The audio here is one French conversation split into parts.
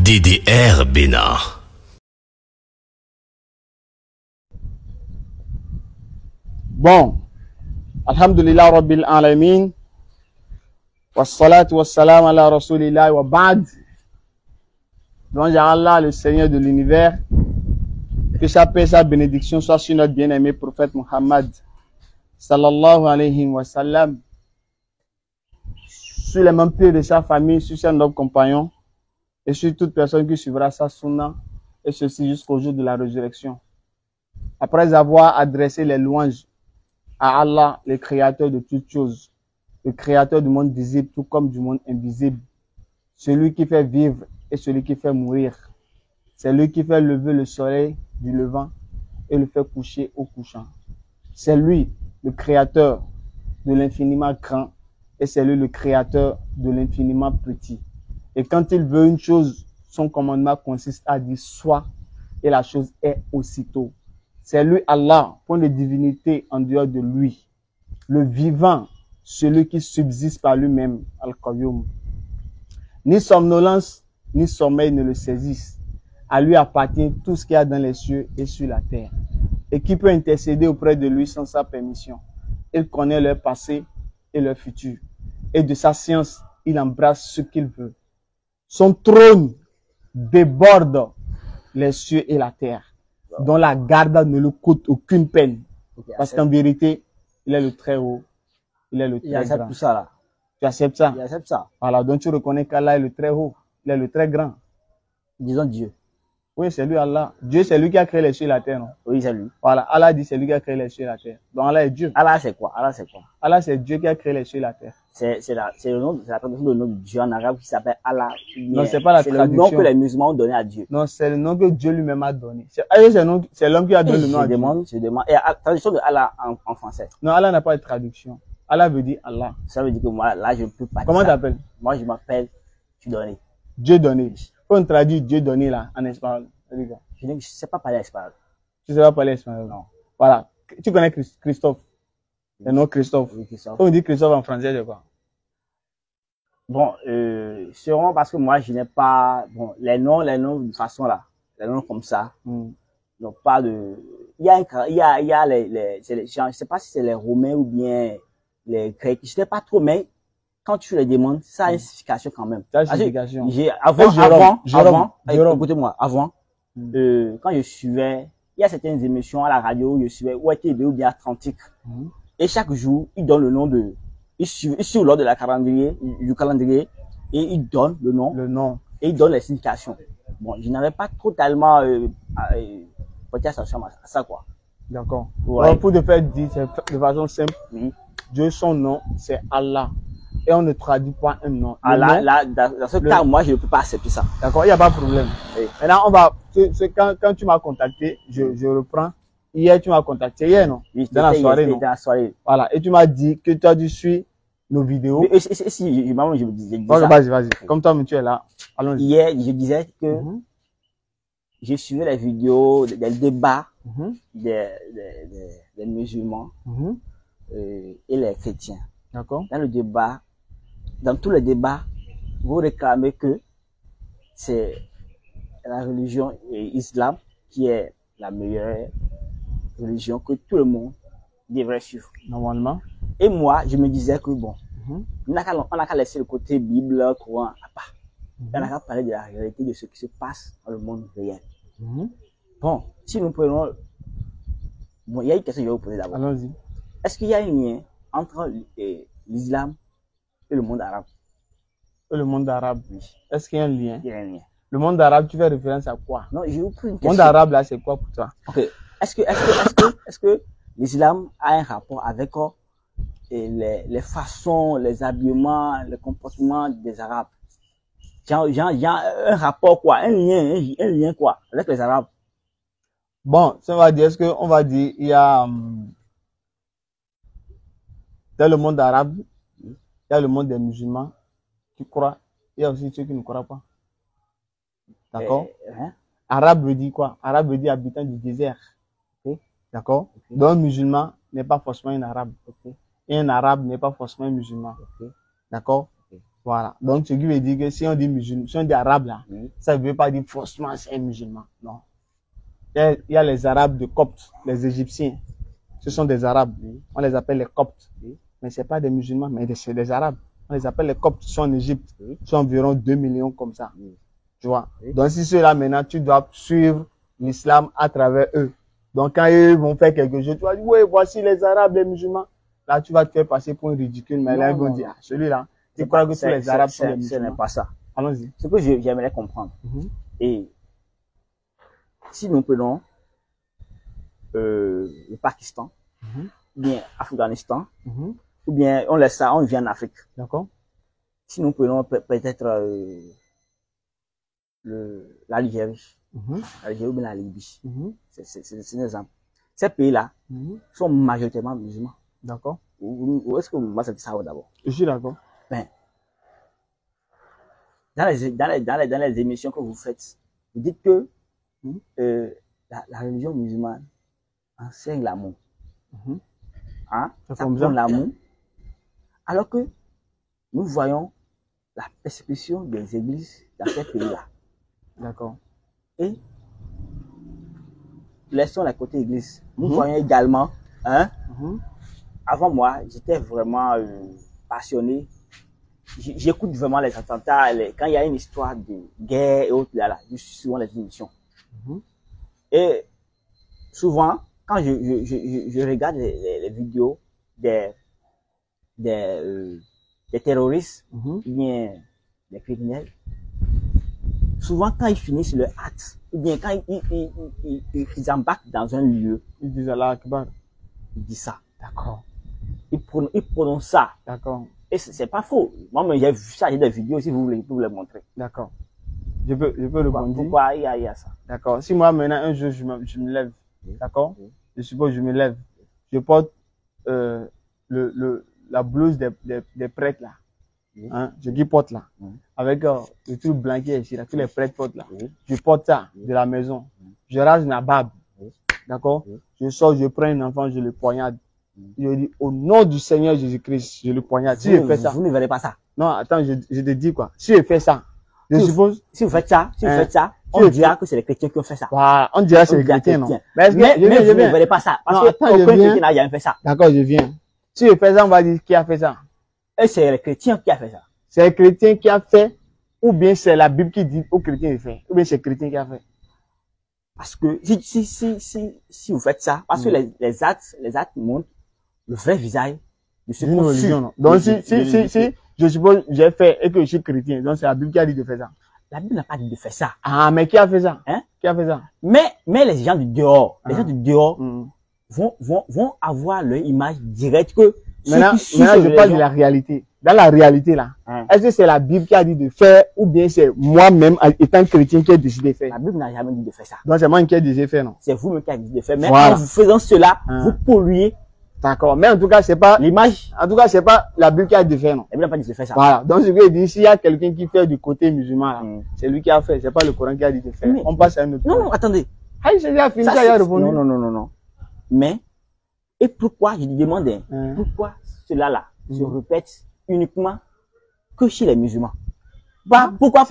DDR Bénin. Bon, alhamdulillah rabbil alamin, wassalatu wassalam ala rasulillah wa ba'd. Donc Allah, le Seigneur de l'univers, que sa paix et sa bénédiction soient sur notre bien-aimé prophète Muhammad sallallahu alayhi wa sallam, sur les membres de sa famille, sur ses nobles compagnons et sur toute personne qui suivra sa sunna, et ceci jusqu'au jour de la résurrection. Après avoir adressé les louanges à Allah, le créateur de toutes choses, le créateur du monde visible tout comme du monde invisible, celui qui fait vivre et celui qui fait mourir, c'est lui qui fait lever le soleil du levant et le fait coucher au couchant. C'est lui le créateur de l'infiniment grand et c'est lui le créateur de l'infiniment petit. Et quand il veut une chose, son commandement consiste à dire soit et la chose est aussitôt. C'est lui Allah, point de divinité en dehors de lui, le vivant, celui qui subsiste par lui-même, Al-Qayyum. Ni somnolence, ni sommeil ne le saisissent. À lui appartient tout ce qu'il y a dans les cieux et sur la terre. Et qui peut intercéder auprès de lui sans sa permission? Il connaît leur passé et leur futur. Et de sa science, il embrasse ce qu'il veut. Son trône déborde les cieux et la terre, dont la garde ne lui coûte aucune peine. Parce qu'en vérité, il est le très haut, il est le très grand. Il accepte tout ça là. Tu acceptes ça? Il accepte ça. Voilà, donc tu reconnais qu'Allah est le très haut, il est le très grand. Disons Dieu. Oui, c'est lui Allah. Dieu, c'est lui qui a créé les cieux et la terre, non? Oui, c'est lui. Voilà, Allah dit c'est lui qui a créé les cieux et la terre. Donc Allah est Dieu. Allah c'est quoi? Allah c'est quoi? Allah c'est Dieu qui a créé les cieux et la terre. C'est le nom, c'est la traduction du nom de Dieu en arabe qui s'appelle Allah. Non, c'est pas la traduction. C'est le nom que les musulmans ont donné à Dieu. Non, c'est le nom que Dieu lui-même a donné. C'est l'homme qui a donné le nom à Dieu. Je demande. Et la traduction de Allah en français? Non, Allah n'a pas de traduction. Allah veut dire Allah. Ça veut dire que moi, là, je ne peux pas. Comment tu t'appelles? Moi, je m'appelle Dieu Dieu donné. On traduit Dieu donné là, en espagnol. Je ne sais pas parler espagnol. Tu ne sais pas parler espagnol? Non. Voilà. Tu connais Christophe? Le nom Christophe. Oui, Christophe. On dit Christophe en français, c'est quoi? Bon, c'est vraiment parce que moi, je n'ai pas, bon, les noms de façon là, les noms comme ça, donc pas de, il y a je sais pas si c'est les Romains ou bien les Grecs, je sais pas trop, mais quand tu les demandes, ça a une signification quand même. Ça a une signification. Écoutez-moi, avant, quand je suivais, il y a certaines émissions à la radio où je suivais OTV ou bien Atlantique. Et chaque jour, il donne le nom de, il suit lors de la du calendrier, et il donne le nom, et il donne les significations. Bon, je n'avais pas totalement, porté attention à ça, quoi. D'accord. Ouais. Alors, pour te faire dire de façon simple, Dieu, son nom, c'est Allah. Et on ne traduit pas un nom. Allah, là, dans ce cas, moi, je ne peux pas accepter ça. D'accord, il n'y a pas de problème. Oui. Maintenant, on va, quand tu m'as contacté, je reprends. Hier, tu m'as contacté, hier, non? Oui, dans la soirée, non? Dans la soirée. Voilà. Et tu m'as dit que tu as dû suivre nos vidéos. Mais, si, maman, je me disais. Vas-y. Comme toi, tu es là. Allons-y. Hier, je disais que j'ai suivi les vidéos des débats des musulmans et les chrétiens. D'accord. Dans tous les débats, vous réclamez que c'est la religion islam qui est la meilleure religion que tout le monde devrait suivre. Normalement. Et moi, je me disais que bon, on n'a qu'à laisser le côté Bible, Coran à part. On n'a qu'à parler de la réalité de ce qui se passe dans le monde réel. Bon, si nous prenons, bon, il y a une question que je vais vous poser d'abord. Allons-y. Est-ce qu'il y a un lien entre l'islam et le monde arabe? Et le monde arabe, oui. Est-ce qu'il y a un lien? Il y a un lien. Le monde arabe, tu fais référence à quoi? Non, je vous pose une question. Le monde arabe, là, c'est quoi pour toi? Ok. Est-ce que l'islam a un rapport avec les façons, les habillements, les comportements des Arabes? Il y a un rapport quoi? Un lien quoi? Avec les Arabes? Bon, ça va dire, on va dire, il y a, dans le monde arabe, il y a le monde des musulmans qui croient, il y a aussi ceux qui ne croient pas. D'accord? Arabe veut dire quoi? Arabe veut dire habitant du désert. Okay? D'accord? Okay. Donc, un musulman n'est pas forcément un arabe. Okay? Et un arabe n'est pas forcément un musulman. Okay? D'accord? Okay. Voilà. Donc, ce qui veut dire que si on dit musulman, si on dit arabe là, ça ne veut pas dire forcément c'est un musulman. Non. Il y a les arabes de Coptes, les Égyptiens. Ce sont des arabes. On les appelle les Coptes. Mais ce pas des musulmans, mais c'est des arabes. On les appelle les Coptes. Ils sont en Égypte. Ils sont environ 2 millions comme ça. Tu vois. Donc, si ceux-là maintenant, tu dois suivre l'islam à travers eux. Donc, quand eux vont faire quelque chose, tu vas dire, oui, voici les arabes, les musulmans. Là, tu vas te faire passer pour un ridicule. Mais là, ils vont dire, ah, celui-là, tu crois que tous les arabes sont des musulmans? Ce n'est pas ça. Allons-y. Ce que j'aimerais comprendre. Et si nous prenons le Pakistan, ou bien Afghanistan, ou bien on laisse ça, on vient en Afrique. D'accord. Si nous prenons peut-être l'Algérie, l'Algérie ou bien la Libye, c'est un exemple. Ces pays-là sont majoritairement musulmans. D'accord. Où est-ce que vous m'avez ça d'abord? Je suis d'accord. Ben, dans les émissions que vous faites, vous dites que la religion musulmane enseigne l'amour. Ça prend l'amour. Alors que nous voyons la persécution des églises dans ces pays-là. D'accord. Et laissons la côté église. Nous voyons également, avant moi, j'étais vraiment passionné. J'écoute vraiment les attentats, quand il y a une histoire de guerre et autres, là, je suis souvent les émissions. Et souvent, quand je regarde les vidéos des terroristes, bien des criminels, souvent quand ils finissent le acte, ou bien quand ils embarquent dans un lieu, ils disent Allah Akbar. Ils disent ça. D'accord. Ils prononcent ça. D'accord. Et c'est pas faux. Moi, j'ai vu ça, j'ai des vidéos, si vous voulez, je peux vous les montrer. D'accord. Je peux rebondir. Pourquoi il y a ça? D'accord. Si moi, maintenant, un jour, je me lève, d'accord? Je suppose que je me lève. Je porte la blouse des prêtres, là. Hein? Je dis porte, là. Avec le truc blanc qui est ici, là, tous les prêtres portent, là. Je porte ça de la maison. Je rase ma barbe. D'accord? Je sors, je prends un enfant, je le poignarde. Je dis, au nom du Seigneur Jésus-Christ, je le poignarde. Si je fais ça. Vous ne verrez pas ça. Non, attends, je te dis quoi. Si je fais ça, je suppose. Si vous faites ça, on dira que c'est les chrétiens qui ont fait ça. Voilà, on dira que c'est les chrétiens, non. Mais vous ne verrez pas ça. Parce que aucun chrétien n'a jamais fait ça. D'accord, je viens. Si je fais ça, on va dire qui a fait ça. Et c'est les chrétiens qui a fait ça. C'est les chrétiens qui a fait, ou bien c'est la Bible qui dit aux chrétiens de faire, ou bien c'est les chrétiens qui a fait. Parce que si vous faites ça, parce que les actes montrent le vrai visage de ce qu'on suit. Donc si je suppose j'ai fait et que je suis chrétien, donc c'est la Bible qui a dit de faire ça. La Bible n'a pas dit de faire ça. Ah, mais qui a fait ça? Hein? Qui a fait ça? Mais les gens du dehors, vont avoir leur image directe que maintenant je parle de la réalité. Dans la réalité là, est-ce que c'est la Bible qui a dit de faire ou bien c'est moi-même étant chrétien qui ai décidé de faire? La Bible n'a jamais dit de faire ça. Donc c'est moi qui ai décidé de faire, non? C'est vous-même qui avez décidé de faire. Mais en vous faisant cela, vous polluez. D'accord. Mais en tout cas, c'est pas l'image. En tout cas, c'est pas la Bible qui a dit de faire, non? La Bible n'a pas dit de faire ça. Voilà. Donc, ce que je dis, s'il y a quelqu'un qui fait du côté musulman, là, c'est lui qui a fait. C'est pas le Coran qui a dit de faire. Mais, on passe à un autre. Non, attendez. Ah, j'ai déjà fini, ça, il a répondu. Non. Mais, et pourquoi, je lui demandais, pourquoi cela-là se répète uniquement que chez les musulmans? Pourquoi?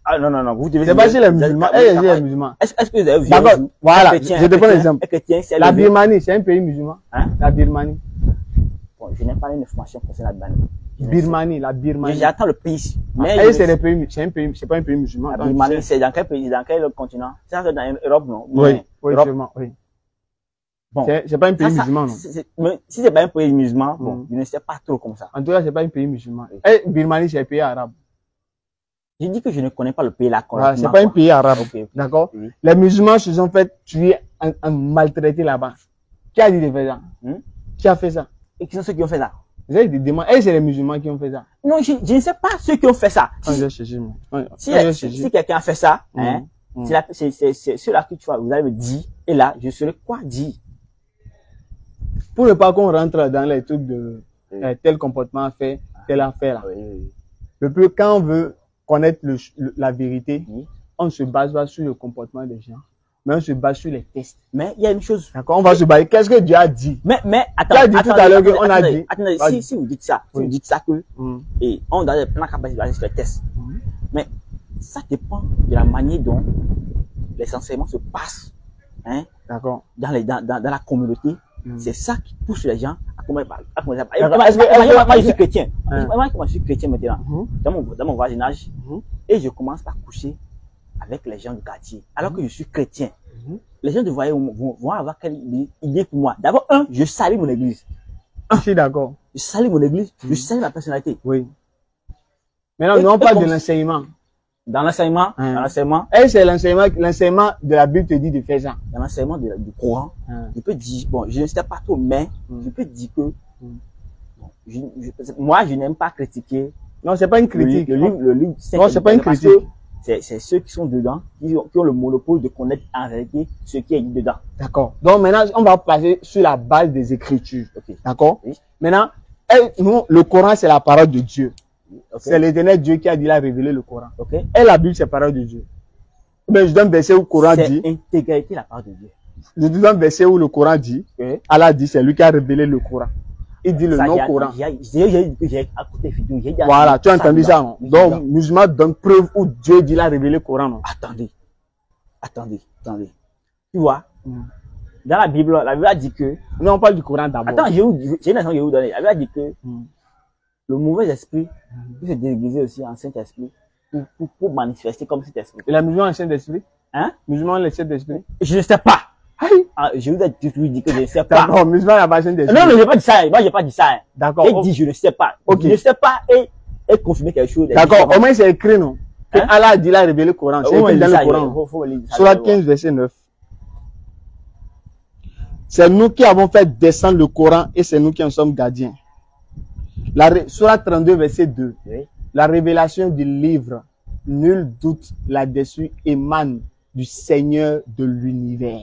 Ah, non, vous devez. C'est pas chez les musulmans, les musulmans. Est-ce que vous avez vu? D'accord, voilà, je te prends l'exemple. La Birmanie, c'est un pays musulman. La Birmanie. Bon, je n'ai pas une information concernant la Birmanie. La Birmanie. J'attends le pays. Mais c'est un pays, c'est pas un pays musulman. La Birmanie, c'est dans quel pays, dans quel continent? C'est dans l'Europe, non? Oui, sûrement, oui. Bon. C'est pas un pays musulman, non? Mais si c'est pas un pays musulman, bon, je ne sais pas trop comme ça. En tout cas, c'est pas un pays musulman. Birmanie, c'est un pays arabe. J'ai dit que je ne connais pas le pays là. Voilà, c'est pas un pays arabe. D'accord? Les musulmans se sont fait tuer, maltraiter là-bas. Qui a dit de faire ça? Qui a fait ça? Et qui sont ceux qui ont fait ça? Vous avez des demandes. Et c'est les musulmans qui ont fait ça? Non, je ne sais pas ceux qui ont fait ça. Si quelqu'un a fait ça, c'est ceux-là que tu vois, vous allez me dire, et là, je saurais quoi dire. Pour ne pas qu'on rentre dans les trucs de tel comportement fait, telle affaire là. Le plus, quand on veut connaître la vérité, on ne se base pas sur le comportement des gens. Mais on se base sur les tests. Mais il y a une chose. D'accord, on va se baser. Qu'est-ce que Dieu a dit? Mais Tu as dit tout à l'heure qu'on a dit. Attendez, si vous dites ça, si Oui. vous dites ça que, et on a des plans capacités sur les tests. Mais ça dépend de la manière dont les enseignements se passent, hein, D'accord. dans la communauté. C'est ça qui pousse les gens à commencer à D'accord. moi, je suis chrétien. Moi, je suis chrétien maintenant. Dans mon voisinage. Et je commence par coucher avec les gens du quartier. Alors que je suis chrétien. Les gens de voyer vont avoir quelle idée pour moi. D'abord, je salis mon église. Je suis d'accord. Je salis mon église, je salis ma personnalité. Oui. Maintenant, nous on parle de l'enseignement. Dans l'enseignement, Et c'est l'enseignement de la Bible te dit de faire ça. Dans l'enseignement du Coran, je peux dire, bon, je ne sais pas trop, mais je peux dire que moi, je n'aime pas critiquer. Non, c'est pas une critique. Le livre non, c'est pas une critique. C'est ceux qui sont dedans, qui ont le monopole de connaître en réalité ce qui est dit dedans. D'accord. Donc maintenant, on va passer sur la base des Écritures. Okay. D'accord. Oui. Maintenant, nous, le Coran, c'est la parole de Dieu. Okay. C'est l'Éternel Dieu qui a dit, il a révélé le Coran. Okay. Et la Bible, c'est la parole de Dieu. Mais je donne un verset où le Coran dit. C'est intégralité la parole de Dieu. Je donne un verset où le Coran dit. Okay. Allah dit, c'est lui qui a révélé le Coran. Il dit le non-Coran. Voilà, tu as entendu ça, non? Donc, musulman donne preuve où Dieu dit, il a révélé le Coran, non? Attendez. Tu vois, dans la Bible a dit que. Non, on parle du Coran d'abord. Attends, j'ai une nation que je vais vous donner. La Bible a dit que le mauvais esprit peut se déguiser aussi en Saint-Esprit pour manifester comme Saint-Esprit. Et la musulman en Saint-Esprit? Hein? Musulman le Saint-Esprit? Je ne sais pas. Je vous ai dit que je ne sais pas. D'accord, musulman n'a pas Saint-Esprit. Non, je n'ai pas dit ça. Moi, je n'ai pas dit ça. D'accord. Il dit je ne sais pas. Ok. Je ne sais pas et confirmer quelque chose. D'accord, au moins c'est écrit, non? Que Allah a dit, il a révélé le Coran. C'est écrit dans le Coran. Sourate 15, verset 9. C'est nous qui avons fait descendre le Coran et c'est nous qui en sommes gardiens. Sourate 32, verset 2. Oui. La révélation du livre, nul doute là-dessus, émane du Seigneur de l'univers.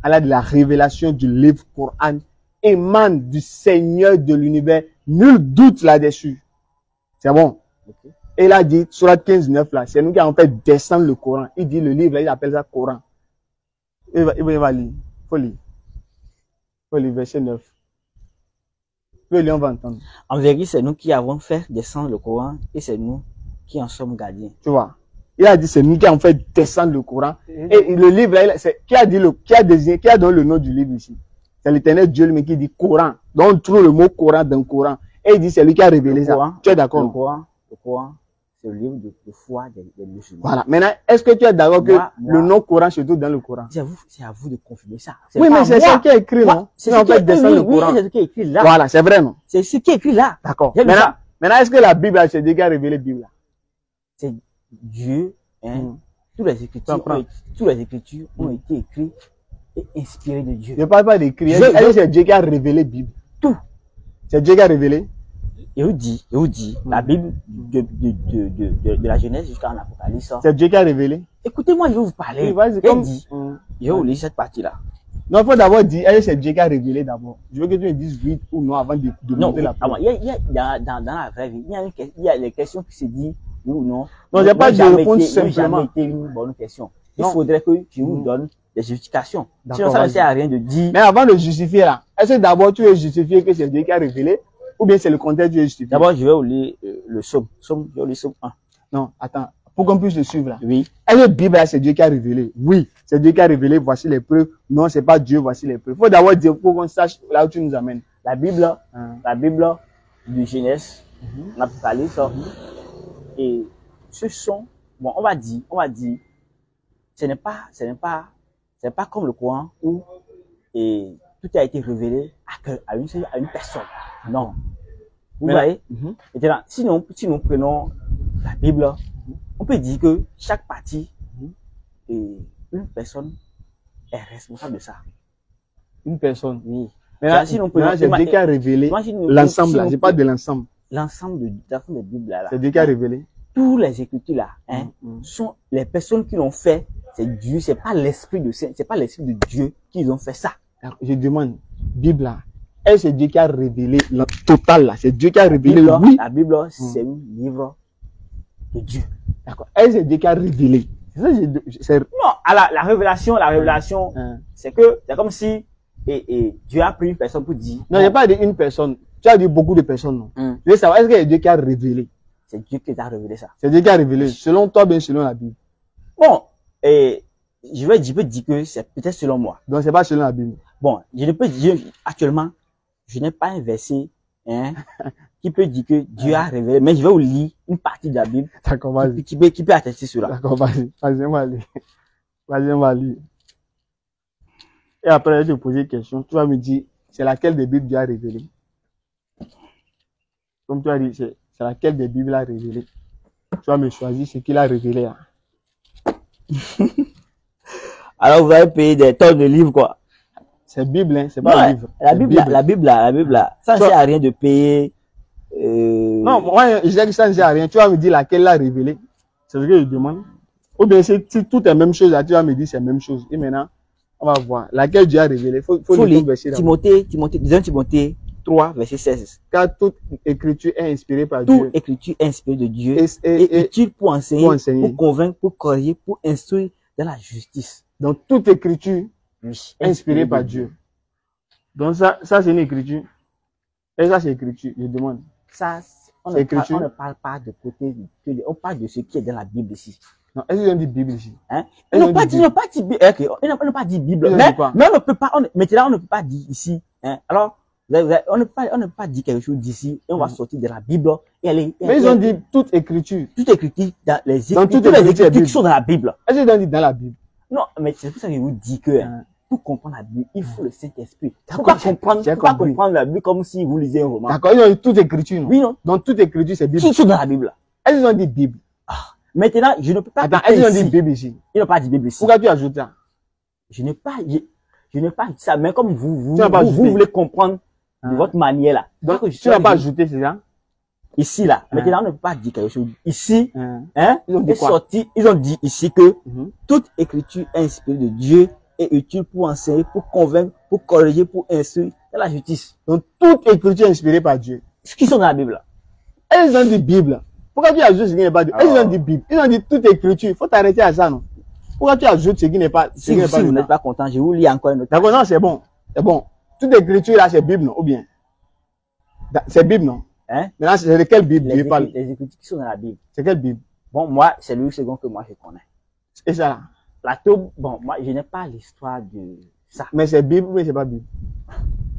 Allah dit la révélation du livre Coran émane du Seigneur de l'univers. Nul doute là-dessus. C'est bon. Okay. Et il a dit, Sourate 15, 9 là, c'est nous qui avons fait descendre le Coran. Il dit le livre, là, il appelle ça Coran. Il va lire. Faut lire, verset 9. Faut lire, on va entendre. En vérité, c'est nous qui avons fait descendre le Coran et c'est nous qui en sommes gardiens. Tu vois. Il a dit, c'est nous qui avons fait descendre le Coran. Et le livre, là, qui a donné le nom du livre ici? C'est l'Éternel Dieu lui-même qui dit Coran. Donc on trouve le mot Coran dans le Coran. Et il dit, c'est lui qui a révélé ça. Tu es d'accord? Le Coran, c'est le livre de foi des musulmans. Voilà. Maintenant, est-ce que tu es d'accord que le nom Coran se trouve dans le Coran? C'est à vous de confirmer ça. Oui, mais c'est ça qui est écrit, non? C'est ce qui est écrit, le Coran. C'est ce qui est écrit là. Voilà, c'est vrai, non? C'est ce qui est écrit là. D'accord. Maintenant, est-ce que la Bible, c'est Dieu qui a révélé la Bible là? C'est Dieu, hein. Toutes les écritures ont été écrites et inspirées de Dieu. Je ne parle pas d'écrit. C'est Dieu qui a révélé la Bible. Tout. C'est Dieu qui a révélé. Et vous dit, la Bible de la Genèse jusqu'à l'Apocalypse. C'est Dieu qui a révélé. Écoutez-moi, je vais vous parler. Oui, vas-y, comme dit. Je vais vous lire cette partie-là. Non, il faut d'abord dire, c'est Dieu qui a révélé d'abord. Je veux que tu me dises oui ou non avant de monter la preuve. Dans la vraie vie, il y a les questions qui se disent oui ou non. Non, j'ai pas de réponse simplement. jamais été une bonne question. Il faudrait que tu nous donnes des justifications. Sinon, ça ne sert à rien de dire. Mais avant de justifier là, est-ce que d'abord tu veux justifier que c'est Dieu qui a révélé ou bien c'est le contraire que tu veux justifier? D'abord, je vais vous lire le psaume. Je vais vous lire psaume 1. Non, attends. Pour qu'on puisse le suivre là. Oui. Est-ce que la Bible là, c'est Dieu qui a révélé? Oui, c'est Dieu qui a révélé. Voici les preuves. Non, c'est pas Dieu. Voici les preuves. Il faut d'abord dire pour qu'on sache là où tu nous amènes. La Bible du Genèse, l'Apocalypse, et ce sont, bon, on va dire, ce n'est pas comme le Coran où tout a été révélé à une personne. Non. Vous voyez? Maintenant, si nous prenons la Bible, on peut dire que chaque partie, une personne est responsable de ça. Une personne? Oui. Maintenant, c'est Dieu qui a révélé l'ensemble là. Je parle de l'ensemble. L'ensemble des Bibles là. C'est Dieu qui a révélé. Tous les écritures là, sont les personnes qui l'ont fait. C'est Dieu, c'est pas l'esprit de Dieu qui ont fait ça. Je demande, Bible là, est-ce que c'est Dieu qui a révélé le total là? C'est Dieu qui a révélé, oui. La Bible, c'est un livre de Dieu. D'accord. Est-ce que c'est Dieu qui a révélé? Non, la révélation, c'est comme si Dieu a pris une personne pour dire. Non, il n'y a pas dit une personne. Tu as dit beaucoup de personnes, non? Je veux savoir, est-ce qu'il y a Dieu qui a révélé? C'est Dieu qui t'a révélé ça. C'est Dieu qui a révélé. Selon toi, bien selon la Bible. Bon, je peux dire que c'est peut-être selon moi. Donc, c'est pas selon la Bible. Bon, je ne peux dire, actuellement, je n'ai pas un verset, qui peut dire que Dieu a révélé, mais je vais vous lire une partie de la Bible. D'accord, vas-y. Qui peut attester cela. D'accord, vas-y. Vas-y, on va lire. Vas-y, on va lire. Et après, je vais te poser une question. Tu vas me dire, c'est laquelle des Bibles Dieu a révélé? Comme tu as dit, c'est laquelle des Bibles a révélé? Tu vas me choisir ce qu'il a révélé. Hein. Alors, vous allez payer des tonnes de livres, quoi. C'est Bible, hein, c'est pas le livre. La Bible, ça ne sert à rien de payer. Non, moi, je dis que ça ne sert à rien. Tu vas me dire laquelle l'a révélé. C'est ce que je demande. Ou bien, si tout est la même chose, là, tu vas me dire c'est la même chose. Et maintenant, on va voir. Laquelle Dieu a révélé. Faut lire verset Timothée 3, verset 16. Car toute écriture est inspirée par Toute Dieu. écriture est inspirée de Dieu. Et utile pour enseigner, pour convaincre, pour corriger, pour instruire dans la justice. Donc, toute écriture est inspirée par Dieu. Donc, ça c'est une écriture. Et ça, c'est écriture, je demande. Ça, on ne parle pas de côté, on parle de ce qui est dans la Bible ici. Non, est-ce qu'ils ont dit Bible ici? Hein? Ils n'ont pas dit Bible. Mais on ne peut pas, maintenant, on ne peut pas dire ici. Hein? Alors, on ne peut pas dire quelque chose d'ici et on va sortir de la Bible et aller. Mais ils ont dit toute écriture. Toute écriture dans les écritures qui sont dans la Bible. Est-ce qu'ils ont dit dans la Bible? Non, mais c'est pour ça que je vous dis que pour comprendre la Bible, il faut le Saint-Esprit. Il ne faut pas comprendre la Bible comme si vous lisez un roman. D'accord, ils ont dit toute écriture. Non? Oui, non. Donc toute écriture, c'est Bible. Qui sont dans la Bible? Est-ce qu'ils ont dit Bible? Maintenant, je ne peux pas. Attends, est-ce qu'ils ont dit Bible ici? Ils n'ont pas dit Bible ici. Pourquoi tu ajoutes ça? Je n'ai pas dit ça, mais comme vous voulez comprendre de votre manière là. Donc, tu n'as pas ajouté, c'est ça? Ici là. Maintenant, on ne peut pas dire quelque chose. Ici, ils ont dit quoi? Ils ont dit ici que toute écriture est inspirée de Dieu et utile pour enseigner, pour convaincre, pour corriger, pour instruire dans la justice. Donc, toute écriture est inspirée par Dieu. Ce qui sont dans la Bible là. Ils ont dit Bible. Pourquoi tu ajoutes ce qui n'est pas Dieu? Ils ont dit Bible. Ils ont dit toute écriture. Il faut t'arrêter à ça, non? Pourquoi tu ajoutes ce qui n'est pas, si vous n'êtes pas content, je vous lis encore une autre. D'accord, non, c'est bon. C'est bon. Toute écriture là, c'est Bible, non? Ou bien? C'est Bible, non? Hein? Maintenant, c'est de quelle Bible je parle? Les écritures qui sont dans la Bible. C'est quelle Bible? Bon, moi, c'est le second que moi je connais. Et ça là? La Tobe, bon, moi, je n'ai pas l'histoire de ça. Mais c'est Bible, mais c'est pas Bible.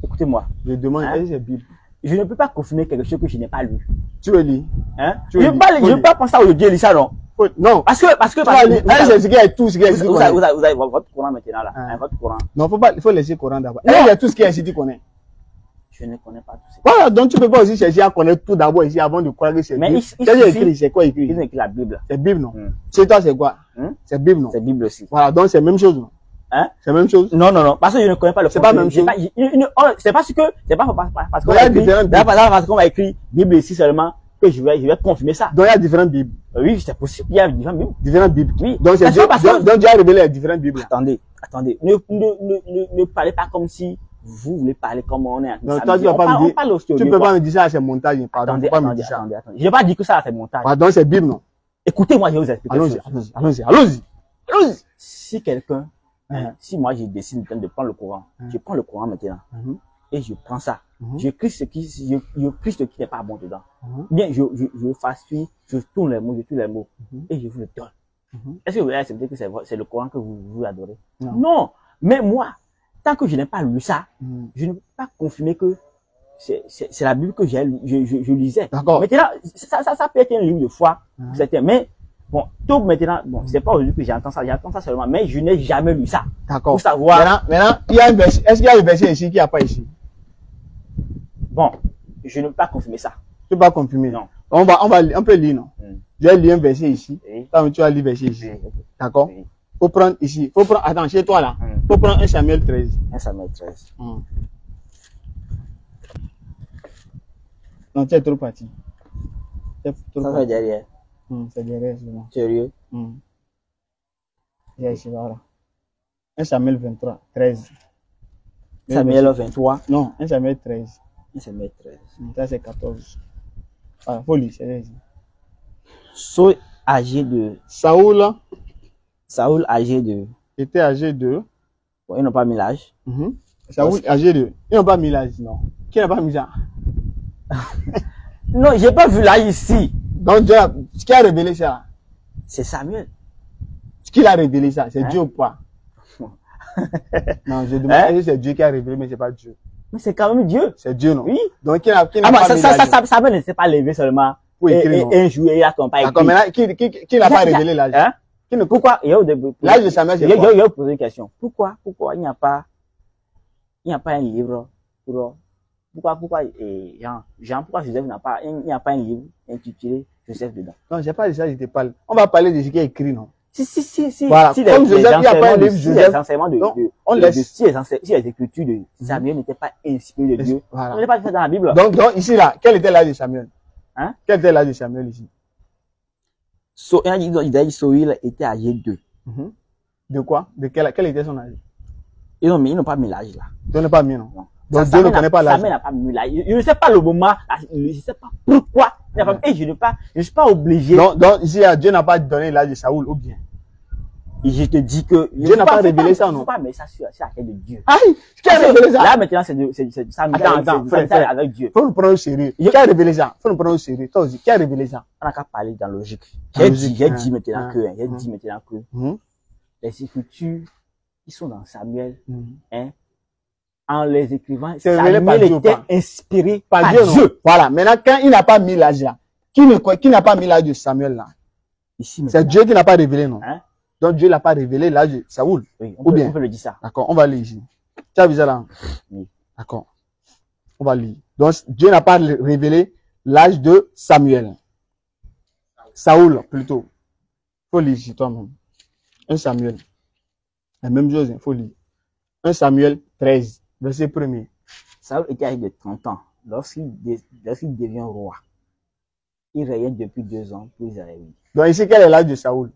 Écoutez-moi. Je demande, est-ce que c'est Bible? Je ne peux pas confirmer quelque chose que je n'ai pas lu. Tu veux lire? Hein? Je ne veux pas penser à Dieu lire ça, non? Non. Parce que, c'est ce qui est tout, ce qui est ici. Vous avez votre Coran maintenant, là. Votre Coran. Non, il faut laisser le Coran d'abord. Il y a tout ce qui est ici, tu connais. Je ne connais pas tout ça. Voilà, donc tu peux pas aussi chercher à connaître tout d'abord ici avant de croire que c'est Bible. Mais c'est quoi écrit? Ils ont écrit la Bible. C'est Bible, non? Chez toi, c'est quoi? C'est Bible, non? C'est Bible aussi. Voilà, donc c'est la même chose, non? Hein? C'est la même chose? Non. Parce que je ne connais pas le C'est pas la même chose. C'est parce qu'on va écrire Bible ici seulement que je vais confirmer ça. Donc il y a différentes Bibles. Oui, c'est possible. Il y a différentes Bibles. Différentes Bibles. Oui. Donc c'est Dieu. Donc Dieu a révélé les différentes Bibles. Attendez. Ne parlez pas comme si vous voulez parler comme on est. Non, toi, tu vas pas me dire. Tu peux pas me dire ça, c'est montage. Pardon. Attendez. Je n'ai pas dit que ça, c'est montage. Pardon, c'est Bible, non? Écoutez-moi, je vais vous expliquer. Allons-y. Si quelqu'un, si moi je décide de prendre le Coran, je prends le Coran maintenant et je prends ça. Je crie ce qui n'est pas bon dedans. Bien, je facile, je tourne les mots, et je vous le donne. Est-ce que vous allez accepter que c'est le Coran que vous adorez? Non. Mais moi, tant que je n'ai pas lu ça, je ne peux pas confirmer que c'est la Bible que je lisais. D'accord. Maintenant, ça peut être un livre de foi, c'était, mais bon, tout maintenant, bon, c'est pas aujourd'hui que j'entends ça seulement, mais je n'ai jamais lu ça. D'accord. Pour savoir. Maintenant, il y a un verset, est-ce qu'il y a un verset ici qu'il n'y a pas ici? Bon, je ne peux pas confirmer ça. Tu ne peux pas confirmer? Non. On peut lire, non? Je vais lire un verset ici. Quand tu vas lire un verset ici. D'accord? Faut prendre ici. Attends, chez toi là. Faut prendre 1 Samuel 13. 1 Samuel 13. Non, tu es trop parti. Ça va derrière. C'est derrière, c'est bon. Sérieux? Ici, voilà. 1 Samuel 23, 13. Samuel 23? Non, 1 Samuel 13. 1 Samuel 13. Ça, c'est 14. Voilà, faut lire, c'est ici. Saul âgé de Saoul Saoul âgé de... était âgé de... Bon, ils n'ont pas mis l'âge. Saoul âgé de... Ils n'ont pas mis l'âge, non. Qui n'a pas mis ça? Non, j'ai pas vu l'âge ici. Donc, Dieu qui a révélé ça? C'est Samuel. Qui a révélé ça? C'est Dieu ou pas? Non, je demande c'est Dieu qui a révélé, mais c'est pas Dieu. Mais c'est quand même Dieu. C'est Dieu, non? Oui. Donc, qui n'a pas mis l'âge? Samuel ne s'est pas levé seulement. Pour écrire, et un jour, il a pas écrit. D'accord, maintenant, qui n'a pas révélé l'âge? Hein? Pourquoi? L'âge de Samuel, c'est quoi? Il a posé une question. Pourquoi il n'y a pas un livre pourquoi Jean, pourquoi Joseph il n'y a pas un livre intitulé Joseph dedans? Non, j'ai pas dit ça, je te parle. On va parler de ce qui est écrit, non? Si. Voilà. Comme Joseph, il n'y a pas un livre Joseph. Les enseignements si les écritures de Samuel n'étaient pas inspirées de Dieu, on n'est pas fait dans la Bible. Donc, ici, là, quel était l'âge de Samuel? Hein? Quel était l'âge de Samuel ici? Il a dit Saül était âgé de. De quoi? De quel était son âge? Ils n'ont pas mis l'âge là. Dieu n'a pas mis, non? Donc Dieu ne connaît pas l'âge. Samuel n'a pas mis l'âge. Je ne sais pas le moment, je ne sais pas pourquoi. Et je ne suis pas obligé. Donc ici, Dieu n'a pas donné l'âge de Saoul, ou bien? Et je te dis que Dieu n'a pas révélé ça, non? Je ne peux pas mettre ça sur la tête de Dieu. Aïe! Qui a révélé ça? Là, maintenant, c'est Samuel avec Dieu. Faut nous prendre au sérieux. Qui a révélé ça? Faut nous prendre au sérieux. Toi aussi, qui a révélé ça? On n'a qu'à parler dans la logique. J'ai dit maintenant que les écritures qui sont dans Samuel, en les écrivant, Samuel était inspiré par Dieu. Voilà. Maintenant, quand il n'a pas mis l'âge là, qui n'a pas mis l'âge de Samuel là? C'est Dieu qui n'a pas révélé, non? Donc Dieu n'a pas révélé l'âge de Saoul. Oui, on peut le dire ça. D'accord, on va lire ici. Tu as vu ça là? Oui. D'accord. On va lire. Donc Dieu n'a pas révélé l'âge de Samuel. Saoul, plutôt. Faut lire ici toi-même. 1 Samuel. La même chose, il faut lire. 1 Samuel 13, verset 1er. Saoul était âgé de 30 ans lorsqu'il devient roi. Il régnait depuis 2 ans pour Israël. Donc ici, quel est l'âge de Saoul?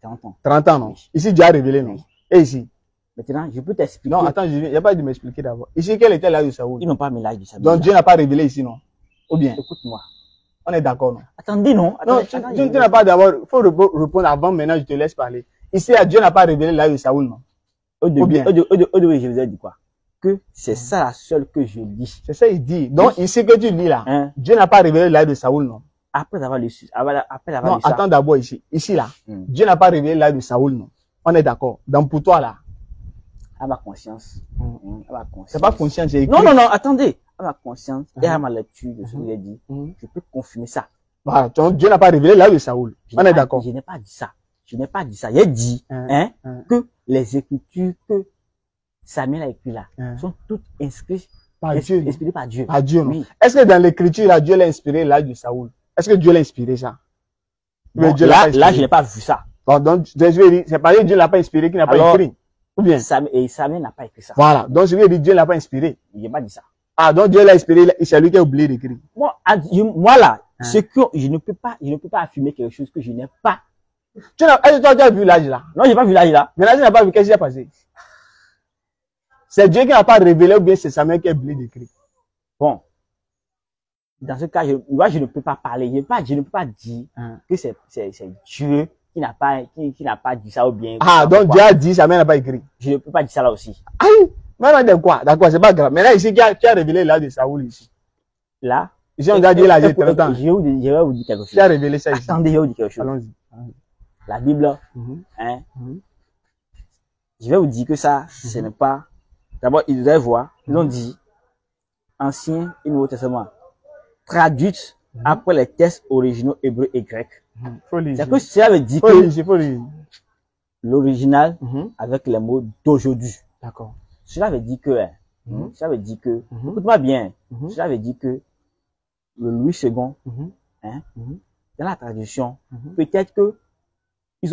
30 ans. 30 ans, non? Oui. Ici, Dieu a révélé, non? Oui. Et ici? Maintenant, je peux t'expliquer. Non, attends, il n'y a pas de m'expliquer d'abord. Ici, quel était l'âge de Saoul? Ils n'ont pas mis l'âge de Saoul. Donc Dieu n'a pas révélé ici, non? Ou bien? Écoute-moi. On est d'accord, non? Attendez, non? Non, tu n'as pas d'abord, il faut répondre avant, maintenant je te laisse parler. Ici, Dieu n'a pas révélé l'âge de Saoul, non? Au début, je vous ai dit quoi? Que c'est ça la seule que je lis. C'est ça, il dit. Donc, ici que tu lis là, Dieu n'a pas révélé l'âge de Saoul, non? Après avoir lu non, attends d'abord ici. Ici là, Dieu n'a pas révélé l'âge de Saoul, non? On est d'accord. Donc pour toi là. À ma conscience. C'est pas conscience, c'est écrit. Non, attendez. À ma conscience et à ma lecture de ce que j'ai dit, je peux confirmer ça. Voilà, donc Dieu n'a pas révélé l'âge de Saoul. On est d'accord. Je n'ai pas dit ça. J'ai dit que les écritures que Samuel a écrites là sont toutes inscrites par Dieu. Inspirées par Dieu. Par Dieu, non? Oui. Est-ce que dans l'écriture là, Dieu l'a inspiré l'âge de Saoul? Est-ce que Dieu l'a inspiré ça? Bon, là, je n'ai pas vu ça. Bon, donc, je vais dire, c'est parce que Dieu l'a pas inspiré qu'il n'a pas écrit. Ou bien? Samuel n'a pas écrit ça. Voilà. Donc, je vais dire, Dieu l'a pas inspiré. Je n'ai pas dit ça. Ah, donc Dieu l'a inspiré, c'est lui qui a oublié d'écrire. Moi là, je ne peux pas affirmer quelque chose que je n'ai pas. Est-ce que tu as vu l'âge là? Non, j'ai pas vu l'âge là. Mais là, tu n'as pas vu qu'est-ce qui s'est passé. C'est Dieu qui n'a pas révélé ou bien c'est Samuel qui a oublié d'écrire. Bon. Dans ce cas, moi, je ne peux pas parler. Je ne peux pas dire que c'est Dieu qui n'a pas dit ça ou bien. Ah, donc Dieu a dit, Samuel n'a pas écrit. Je ne peux pas dire ça là aussi. Aïe! Maintenant, de quoi? D'accord, c'est pas grave. Mais là, ici, qui a révélé l'âge de Saoul ici? Là? Ici, on a dit l'âge de 30 ans. Je vais vous dire quelque chose. Qui a révélé ça ici? Attendez, je vais vous dire quelque chose. Allons-y. La Bible, je vais vous dire que ça, ce n'est pas. D'abord, ils devaient voir. Ils ont dit Ancien et Nouveau Testament traduites après les textes originaux hébreux et grecs. C'est que cela veut dire que l'original avec les mots d'aujourd'hui. D'accord. Cela veut dire que, écoute-moi bien, cela veut dire que le Louis II, dans la traduction, peut-être que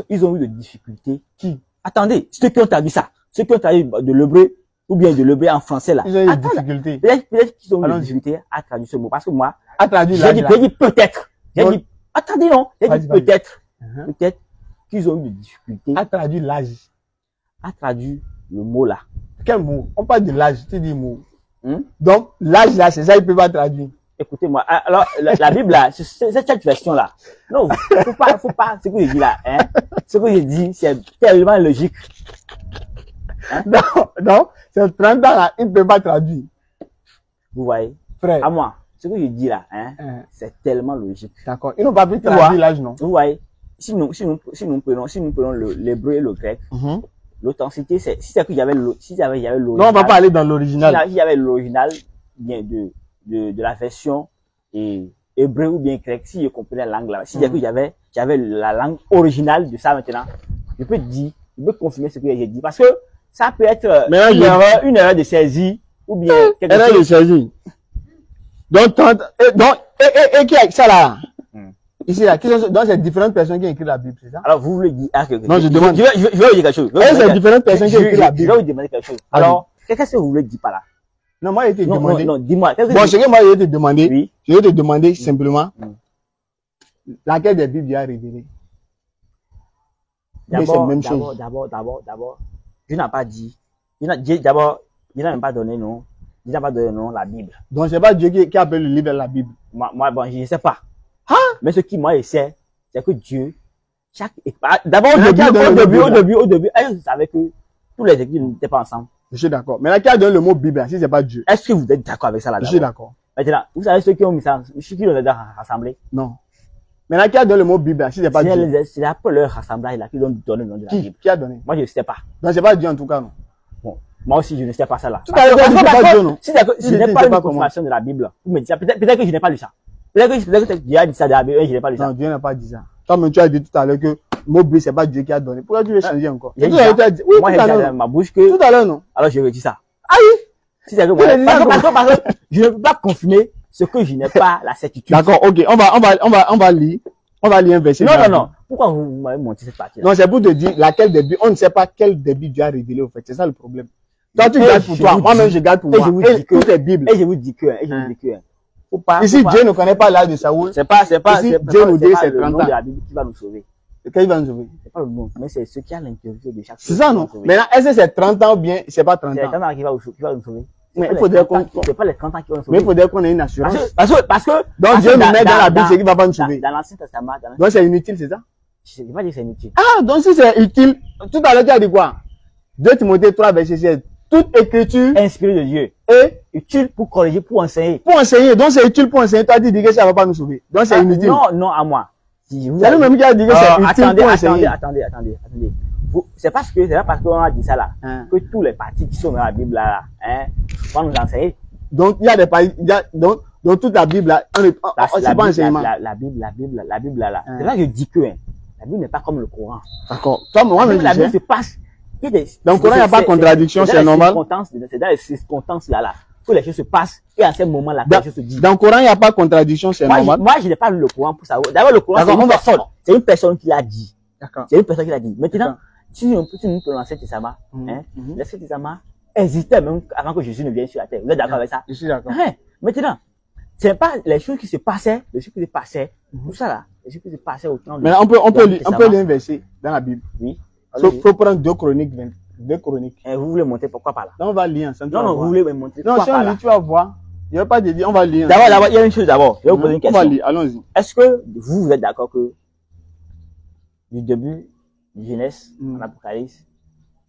ils ont eu des difficultés. Qui? Attendez, ceux qui ont traduit ça, ceux qui ont traduit de l'hébreu ou bien de l'hébreu en français là. Ils ont eu des difficultés. Peut-être qu'ils ont eu des difficultés à traduire ce mot. Parce que moi, j'ai dit peut-être. J'ai dit, attendez non, j'ai dit peut-être. Peut-être qu'ils ont eu des difficultés. À traduire l'âge. À traduire le mot là. Quel mot? On parle de l'âge, tu dis mot. Donc, l'âge là, c'est ça, ils ne peuvent pas traduire. Écoutez-moi. Alors, la Bible, là, cette version-là. Non, faut pas, ce que je dis là, hein. Ce que je dis, c'est tellement logique. Hein? Non, c'est 30 ans là, il ne peut pas traduire. Vous voyez? Frère. À moi, ce que je dis là, hein, c'est tellement logique. D'accord. Ils n'ont pas pu traduire l'âge, non? Vous voyez? Si nous prenons l'hébreu et le grec, l'authenticité, si c'est que j'avais l'original. Non, on va pas aller dans l'original. Si j'avais l'original, bien, de la version, hébreu ou bien grec, si je comprenais la langue là, si c'est que j'avais la langue originale de ça maintenant, je peux confirmer ce que j'ai dit. Parce que ça peut être une erreur de saisie, ou bien quelque chose. Erreur de saisie. Donc, qui a ça là? Ici, là, donc c'est différentes personnes qui ont écrit la Bible, c'est ça? Alors, vous voulez dire, non, je demande. Je vais vous dire quelque chose. C'est différentes personnes qui ont écrit la Bible. Je vais vous demander quelque chose. Alors, qu'est-ce que vous voulez dire par là? Non, moi, j'ai été demandé. Non, dis-moi. Bon, ce que moi, j'ai été demandé, oui. Je vais te demander simplement, laquelle des Bibles a révélé? D'abord, je n'ai pas dit. D'abord, je n'ai même pas donné nom. Je n'ai pas donné nom la Bible. Donc, c'est pas Dieu qui appelle le livre la Bible. Moi, bon, je ne sais pas. Hein? Mais ce qui, moi, je sais, c'est que Dieu, d'abord, au début, je savais que tous les églises n'étaient pas ensemble. Je suis d'accord. Mais là, qui a donné le mot Bible, si c'est pas Dieu? Est-ce que vous êtes d'accord avec ça là? Je suis d'accord. Maintenant, vous savez ceux qui ont mis ça, qui l'ont rassemblé? Non. Mais là, qui a donné le mot Bible, si c'est pas Dieu? C'est après leur rassemblage là qu'ils ont donné le nom de la Bible. Qui a donné? Moi, je ne sais pas. Donc, c'est pas Dieu en tout cas, non? Bon. Moi aussi, je ne sais pas ça là. Tout à l'heure, c'est pas Dieu, non? Si je n'ai pas une confirmation de la Bible, vous me dites ça. Peut-être que je n'ai pas lu ça. Peut-être que Dieu a dit ça de la Bible et je n'ai pas lu ça. Non, Dieu n'a pas dit ça. Toi-même, tu as dit tout à l'heure que le mot Bible, c'est pas Dieu qui a donné. Pourquoi tu veux changer encore? Oui, moi, j'ai dit dans ma bouche que. Tout à l'heure, non? Alors, je redis ça. Aïe! Si c'est que moi, parce que je ne peux pas confirmer ce que je n'ai pas la certitude. D'accord, ok. On va lire. On va lire un verset. Non. Pourquoi vous m'avez monté cette partie-là? Non, c'est pour te dire laquelle des Bibles. On ne sait pas quel des Bibles Dieu a révélé, au fait. C'est ça le problème. Toi, tu gardes pour toi. Moi-même, je garde pour moi. Et toutes les Bibles. Et je vous dis que, ici, Dieu ne connaît pas l'âge de Saoul. C'est pas Dieu nous dit c'est 30 ans. de la Bible qui va nous sauver. Qui va nous sauver? C'est pas le nom, mais c'est ce qui a l'intérieur de chaque chose. C'est ça, non? Maintenant, est-ce que c'est 30 ans ou bien c'est pas 30 ans? C'est les 30 ans qui va nous sauver. Mais il faudrait c'est pas les 30 ans qui vont nous sauver. Mais il faudrait qu'on ait une assurance. Parce que donc Dieu nous met dans la Bible, c'est qu'il va pas nous sauver. Dans l'Ancien Testament. Donc c'est inutile, c'est ça? Je ne vais pas dire que c'est inutile. Ah, donc si c'est utile, tout à l'heure tu as dit quoi? 2 Timothée 3, verset 16. Toute écriture inspirée de Dieu est utile pour corriger, pour enseigner. Pour enseigner, donc c'est utile pour enseigner. Toi tu dis que ça va pas nous sauver. Donc c'est inutile. Non, à moi. C'est lui-même qui a dit que c'est utile pour enseigner. Attendez. C'est pas parce qu'on a dit ça là, que tous les parties qui sont dans la Bible là, vont nous enseigner. Donc il y a des parties, donc toute la Bible là, c'est pas enseignement. La Bible là. C'est là que je dis que la Bible n'est pas comme le Coran. D'accord. Toi, moi, la Bible se passe. Dans le Coran, il n'y a pas de contradiction, c'est normal. C'est dans les circonstances là que les choses se passent et à ce moment là que les choses se disent. Dans le Coran, il n'y a pas de contradiction, c'est normal. Moi, je n'ai pas lu le Coran pour savoir. D'abord, le Coran, c'est une personne qui l'a dit. D'accord. C'est une personne qui l'a dit. Maintenant, si nous prenons l'Ancien Testament, l'Ancien Testament existait même avant que Jésus ne vienne sur la terre. Vous êtes d'accord avec ça? Je suis d'accord. Maintenant, c'est pas les choses qui se passaient, tout ça là, les choses qui se passaient au temps de. Mais on peut lire un verset dans la Bible. Oui. Faut prendre 2 Chroniques 20. 2 Chroniques. Et vous voulez monter pourquoi pas là? Non, on va lire ensemble. Non, vous voulez me montrer pourquoi pas là? Non, si on lit, tu vas voir. Il n'y a pas de dire, on va lire. D'abord, il y a une chose d'abord. Je vais vous poser une question. On va lire, allons-y. Est-ce que vous êtes d'accord que du début, Genèse, en Apocalypse,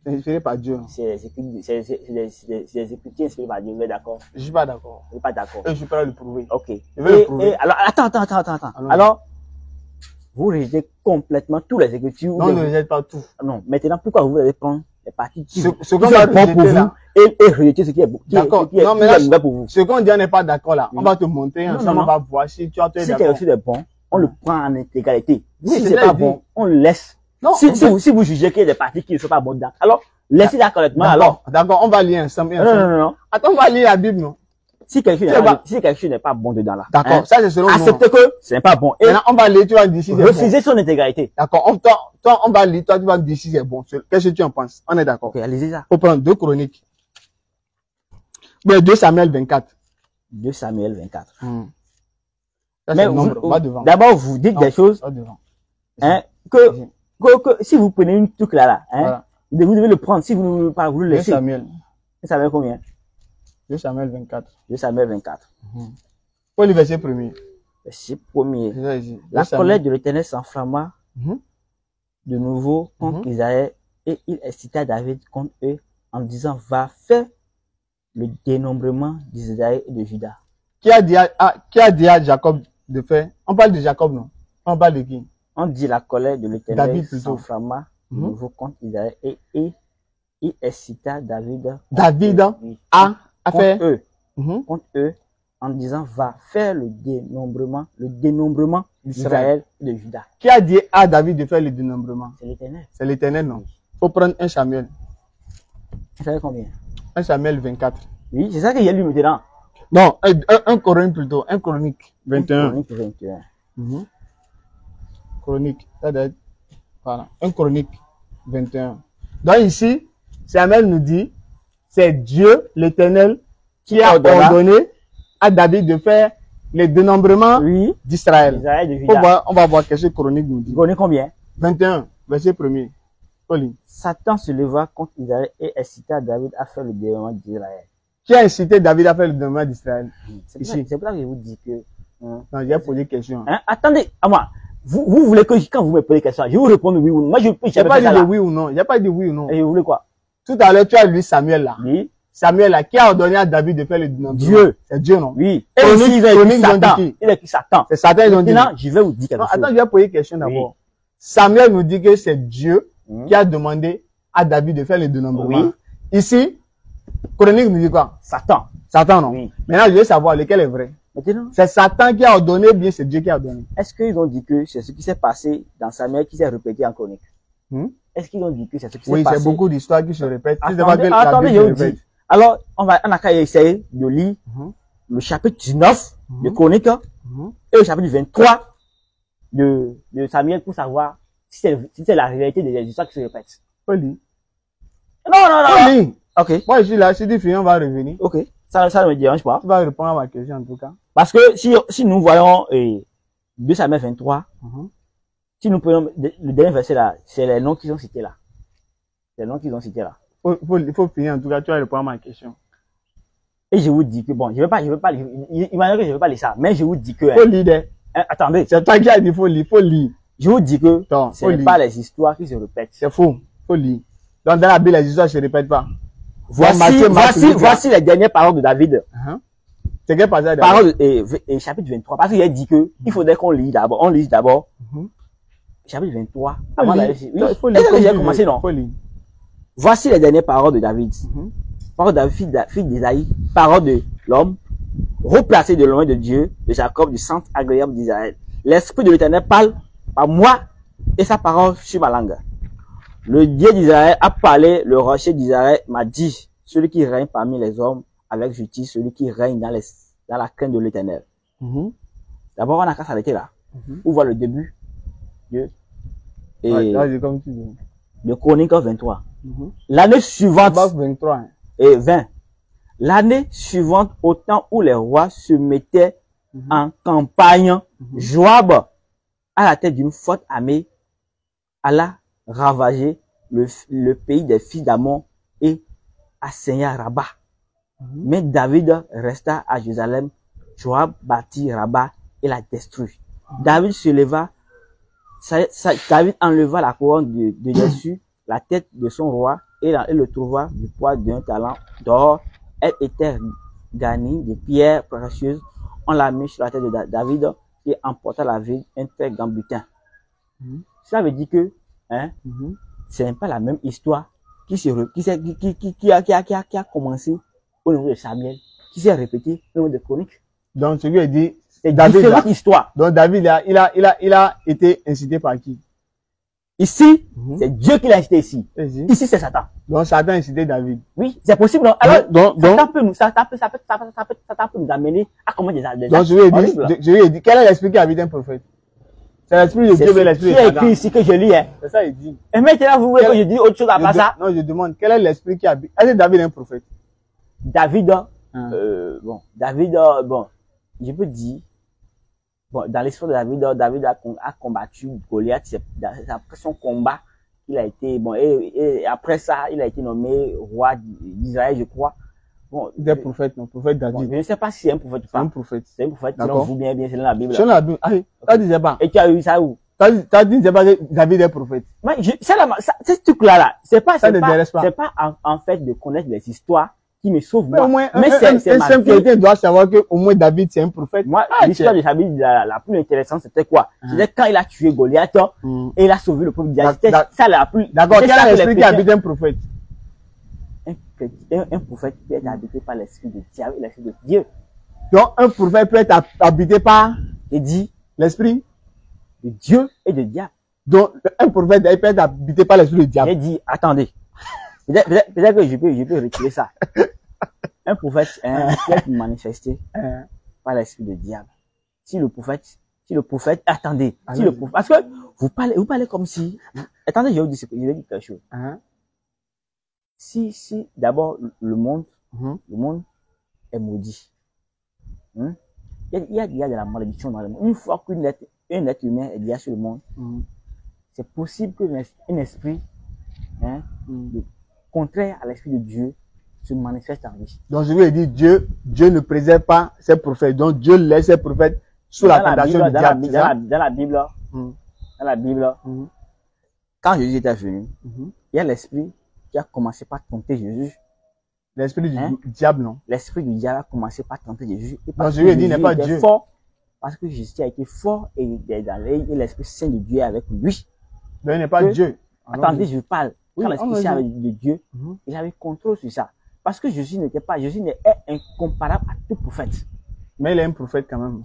c'est inspiré par Dieu? C'est des écritures inspirées par Dieu, vous êtes d'accord? Je suis pas d'accord. Vous n'êtes pas d'accord? Et je suis prêt à le prouver. Ok. Je vais le prouver. Alors, attends. Alors, vous rejetez complètement tous les écritures. Non, on ne rejette pas tout. Non. Maintenant, pourquoi vous allez prendre les parties qui sont bon pour vous et rejeter ce qui est bon? D'accord. Non, mais là, pour vous. Ce qu'on dit, on n'est pas d'accord là. On va te montrer ensemble, on va voir si tu as été d'accord. Si quelque chose est bon, on le prend en intégralité. Si c'est pas bon, on le laisse. Non. Si vous jugez qu'il y a des parties qui ne sont pas bonnes, alors, laissez-la correctement, alors. D'accord, on va lire ensemble. Non. Attends, on va lire la Bible, non? Si quelque chose n'est pas bon dedans là. D'accord, ça c'est selon nous. Acceptez que ce n'est pas bon. Et maintenant, on va lire, tu vas dire si c'est bon. Refuser son intégralité. D'accord, toi, on va lire, toi, tu vas dire si c'est bon. Qu'est-ce que tu en penses? On est d'accord. Ok, allez-y ça. Faut prendre 2 Chroniques. Mais 2 Samuel 24. 2 Samuel 24. Mais d'abord, vous dites des choses, que si vous prenez une truc là, vous devez le prendre. Si vous ne voulez pas vous le laisser. 2 Samuel. Vous savez combien? 2 Samuel 24. 2 Samuel 24. Faut le verset premier. Verset premier. C'est ça ici. La Verset colère de l'Éternel s'enflamma Mhm. de nouveau contre Israël et il excita David contre eux en disant, va faire le dénombrement d'Israël et de Juda. Qui a dit à Jacob de faire? On parle de Jacob, non? On parle de qui? On dit la colère de l'Éternel David plutôt. s'enflamma de nouveau contre Israël et il excita David David oui, a contre fait. eux, Mhm. contre eux en disant, va faire le dénombrement d'Israël et de Juda. Qui a dit à David de faire le dénombrement? C'est l'Éternel. C'est l'Éternel, non? Faut prendre 1 Samuel. Vous savez combien? 1 Samuel 24. Oui, c'est ça que j'ai lu maintenant. Non, un Chronique plutôt. Un Chronique 21. Chronique 21. Mhm. Chronique. Ça doit être. Voilà. Un Chronique 21. Donc ici, Samuel nous dit, c'est Dieu, l'Éternel, qui a ordonné à David de faire le dénombrement Oui. d'Israël. Israël de Juda. On va voir qu'est-ce que Chronique nous dit. Vous connaissez combien? 21, verset 1er. Pauline. Satan se leva contre Israël et incita David à faire le dénombrement d'Israël. Qui a incité David à faire le dénombrement d'Israël? C'est pour ça que je vous dis que... Non, j'ai posé question. Hein? Attendez, à moi. Vous voulez que quand vous me posez question, je vous réponds oui ou non. Moi, je peux J'ai pas dit oui ou non. J'ai pas dit oui ou non. Et vous voulez quoi? Tout à l'heure, tu as lu Samuel là. Oui. Samuel là, qui a ordonné à David de faire le dénombrement? Dieu. C'est Dieu, non? Oui. Et ici, il a écrit Satan. qui? Il a écrit Satan. C'est Satan, ils ont dit. Maintenant, je vais vous dire quelque Non, chose. attends, je vais poser une question d'abord. Samuel nous dit que c'est Dieu qui a demandé à David de faire le dénombrement. Oui. Ici, Chronique nous dit quoi? Satan. Satan, non? Oui. Maintenant, je veux savoir lequel est vrai. Maintenant, C'est Satan qui a ordonné, bien c'est Dieu qui a ordonné. est-ce qu'ils ont dit que c'est ce qui s'est passé dans Samuel qui s'est répété en chronique? Hmm? Est-ce qu'ils ont dit que c'est ce qui s'est Oui, passé? c'est beaucoup d'histoires qui se répètent. Tu sais pas Attendez, que la attendez, Bible je se vous dis. répète. Alors, on a qu'à essayer de lire le chapitre 19 de Chronique et le chapitre 23 de Samuel pour savoir si c'est la réalité des histoires qui se répètent. Faut lire. Non, non, non. Faut lire. Ok, Moi, je suis là, si tu finis, on va revenir. ok. Ça ne me dérange pas. Tu vas répondre à ma question en tout cas. Parce que si nous voyons 2 Samuel 23, si nous prenons le dernier verset là, c'est les noms qu'ils ont cités là. C'est les noms qu'ils ont cités là. Faut finir en tout cas, tu vas répondre à ma question. Et je vous dis que bon, je vais pas, imaginez que je vais pas lire ça, mais je vous dis que, Faut lire des. attendez, C'est toi qui as dit faut lire, faut lire. je vous dis que Non, ce faut n'est lire. pas les histoires qui se répètent. C'est faux, faut lire. Donc dans la Bible, les histoires ne se répètent pas. Voici les dernières paroles de David. C'est quel passage? Parole chapitre 23. Parce qu'il a dit que il faudrait qu'on lise d'abord. On lise d'abord. Chapitre 23. Avant d'aller. Oui. Il faut lire. Est-ce que j'ai commencé, non? Faut lire. Voici les dernières paroles de David. Parole de David, fille d'Isaïe. Parole de l'homme. Replacé de loin de Dieu, de Jacob, du centre agréable d'Israël. L'Esprit de l'Éternel parle par moi et sa parole sur ma langue. Le Dieu d'Israël a parlé, le rocher d'Israël m'a dit, celui qui règne parmi les hommes avec justice, celui qui règne dans la crainte de l'Éternel. D'abord, on a qu'à s'arrêter là. Pour voir le début de Chronique 23. L'année suivante, 23. et 20. L'année suivante, au temps où les rois se mettaient en campagne, Joab, à la tête d'une forte armée, alla ravager le pays des fils d'Ammon et assaillir Rabat. Mais David resta à Jérusalem. Joab bâtit Rabat et la détruit. David se leva, David enleva la couronne de dessus la tête de son roi et le trouva du poids d'un talent d'or. Elle était garnie de pierres précieuses. On l'a mis sur la tête de David et emporta la ville un très grand butin. Ça veut dire que ce n'est pas la même histoire qui a commencé au niveau de Samuel, qui s'est répétée au niveau de Chroniques. Donc, ce qui est dit, c'est différente histoire. Donc, David, il a été incité par qui? Ici, c'est Dieu qui l'a incité ici. Ici, c'est Satan. Donc, Satan a incité David. Oui, c'est possible. Non? Alors, Satan peut nous amener à commettre des donc, je lui ai dit, quel est l'esprit qui habite un prophète? C'est l'esprit de Dieu et l'esprit de Satan. C'est écrit ici que je lis, hein. C'est ça, il dit. Et maintenant, vous voulez que je dise autre chose après ça? Non, je demande, quel est l'esprit qui habite? Est-ce que David est un prophète? David, je peux dire, bon, dans l'histoire de David a combattu Goliath. C'est après son combat qu'il a été, bon, et après ça, il a été nommé roi d'Israël, je crois. Bon, Des prophètes, non, prophète bon, David. je ne sais pas si c'est un prophète ou C'est un pas. prophète. C'est un prophète, selon D'accord. vous bien, c'est dans la Bible. C'est dans la Bible. Ah, tu disais pas. Et tu as eu ça où? Tu disais pas que David est prophète. Mais c'est ce truc-là, c'est pas, Ça c'est n'intéresse pas. pas en fait de connaître les histoires qui me sauvent Mais moi. au moins, Mais un c'est ma simple vie. chrétien doit savoir que au moins David c'est un prophète. Moi, Ah, l'histoire de David, la plus intéressante, c'était quoi? C'était quand il a tué Goliath Mm. et il a sauvé le peuple d'Israël. C'était D'ac- ça la plus. D'accord, c'était quel ça a que les l'esprit qui chrétiens- habite un prophète? un prophète peut être habité par l'esprit de Dieu, l'esprit de Dieu. Donc, un prophète peut être habité par Et dit l'esprit. de Dieu et de diable. Donc, un prophète il peut être habité par l'esprit du diable. J'ai dit, attendez. Peut-être que je peux retirer ça. Un prophète peut être manifesté par l'esprit de diable. Si le prophète, attendez, si le prophète, parce que vous parlez comme si, attendez, je vais vous dire quelque chose. Si d'abord le monde est maudit. Il y a de la malédiction dans le monde. Une fois qu'un être humain est déjà sur le monde, c'est possible qu'un esprit contraire à l'esprit de Dieu se manifeste en lui. Donc, je lui ai dit, Dieu ne préserve pas ses prophètes. Donc, Dieu laisse ses prophètes sous la tentation du diable. Dans la Bible, quand Jésus était venu, il y a l'esprit qui a commencé par tenter Jésus. L'esprit du diable, non. L'esprit du diable a commencé par tenter Jésus. Donc, je lui ai dit, il n'est pas Dieu. Fort, parce que Jésus a été fort et l'Esprit Saint de Dieu est avec lui. Donc, il n'est pas Dieu. Attendez, je parle. Oui, Quand l'Esprit Saint de Dieu, il avait contrôle sur ça. Parce que Jésus n'est incomparable à tout prophète. Mais il est un prophète quand même.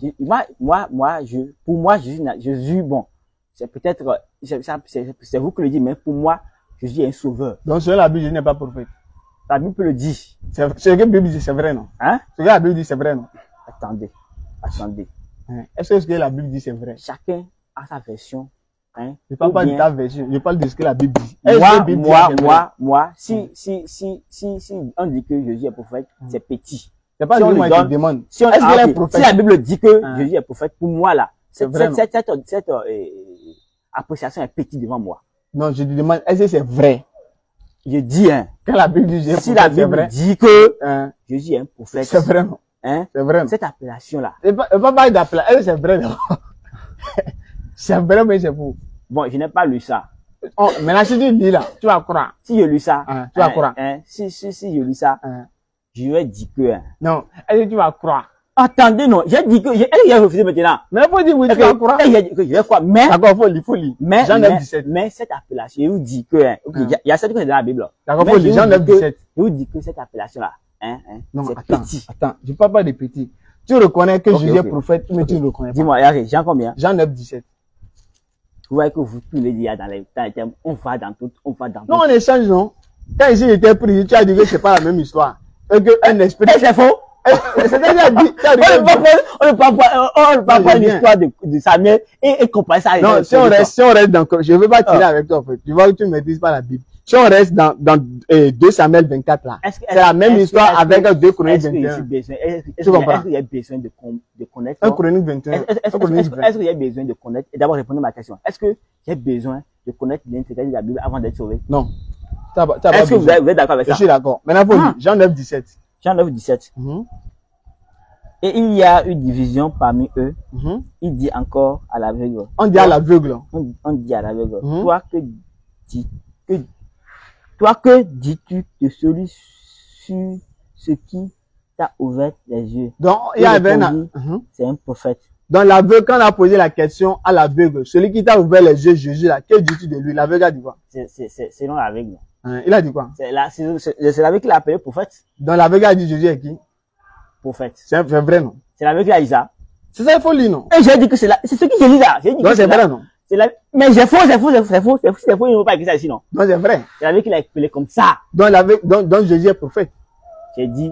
Pour moi, Jésus, bon, c'est peut-être, c'est vous qui le dites, mais pour moi, Jésus est un sauveur. Donc, selon la Bible, Jésus n'est pas prophète. La Bible peut le dire. Ce que la Bible dit, c'est vrai, non? Hein? Ce que la Bible dit, c'est vrai, non? Attendez. Est-ce que ce que la Bible dit, c'est vrai? Chacun a sa version. Hein? Je parle pas de ta version, je parle de ce que la Bible dit. Moi, si on dit que Jésus est prophète, c'est petit. C'est pas si ce on que moi lui je donne, demande. si la Bible dit que Jésus est prophète, pour moi là, cette appréciation est petite devant moi. Non, je te demande, est-ce que c'est vrai? Je dis, Quand la Bible dit Jésus, si la Bible dit que Jésus est un prophète, c'est vrai, non? C'est vrai, non? Cette appellation là. Pas parler d'appellation, est-ce que c'est vrai, non? C'est vrai, mais c'est faux. Bon, je n'ai pas lu ça. Oh, maintenant, si tu lis là, tu vas croire. Si je lis ça, tu vas croire. Si je lis ça, je vais dire que. Non, est-ce que tu vas croire? Attendez, non, j'ai dit que, elle a refusé maintenant. Mais faut dire oui, tu vas croire. J'ai dit que je vais croire, mais. D'accord, faut lire. Mais, Jean 9, 17. Mais cette appellation, je vous dis que, il y a cette chose dans la Bible. D'accord, faut lire. Jean 9, 17. Je vous dis que cette appellation là, non, c'est attends, petit. Attends, je parle pas de petit. Tu reconnais que Jésus est prophète, mais tu ne le reconnais pas. Dis-moi, Jean combien? Jean 9, 17. Vous voyez que vous tous les dire dans les termes, on va dans tout. Non, on échange, non. Quand ici était pris, tu as dit que c'est pas la même histoire. Et que un esprit. C'est faux. C'est-à-dire, on ne parle pas une histoire de Samuel et comparer ça. Non, si on reste dans, je veux pas tirer avec toi, en fait. Tu vois que tu ne maîtrises pas la Bible. Si on reste dans 2 Samuel 24 là, c'est la même histoire avec 2 Chroniques 21. Est-ce qu'il y a besoin de connaître? 1 Chronique 21. Est-ce qu'il y a besoin de connaître? Et d'abord, répondez à ma question. Est-ce que j'ai besoin de connaître l'intégralité de la Bible avant d'être sauvé? Non. Est-ce que vous êtes d'accord avec ça? Je suis d'accord. Maintenant, faut lire. Jean 9, 17. Jean 9, 17. Et il y a une division parmi eux. Il dit encore à l'aveugle. On dit à l'aveugle. On dit à l'aveugle. Toi, que dis-tu de celui sur ce qui t'a ouvert les yeux? Donc, il y avait c'est un prophète. Dans l'aveugle, quand on a posé la question à l'aveugle, celui qui t'a ouvert les yeux, Jésus, là, que dis-tu de lui? L'aveugle a dit quoi? C'est non l'aveugle. Il a dit quoi? C'est l'aveugle qui l'a appelé prophète. Donc, l'aveugle a dit Jésus est qui? Prophète. C'est vrai, non? C'est l'aveugle qui a dit ça. C'est ça, il faut lire, non? Et j'ai dit que c'est ce que j'ai dit là. Donc, c'est vrai, non? Mais c'est faux, il ne faut pas écrire ça ici, non? Non, c'est vrai. C'est l'aveugle qui l'a appelé comme ça. Donc Jésus est prophète. J'ai dit,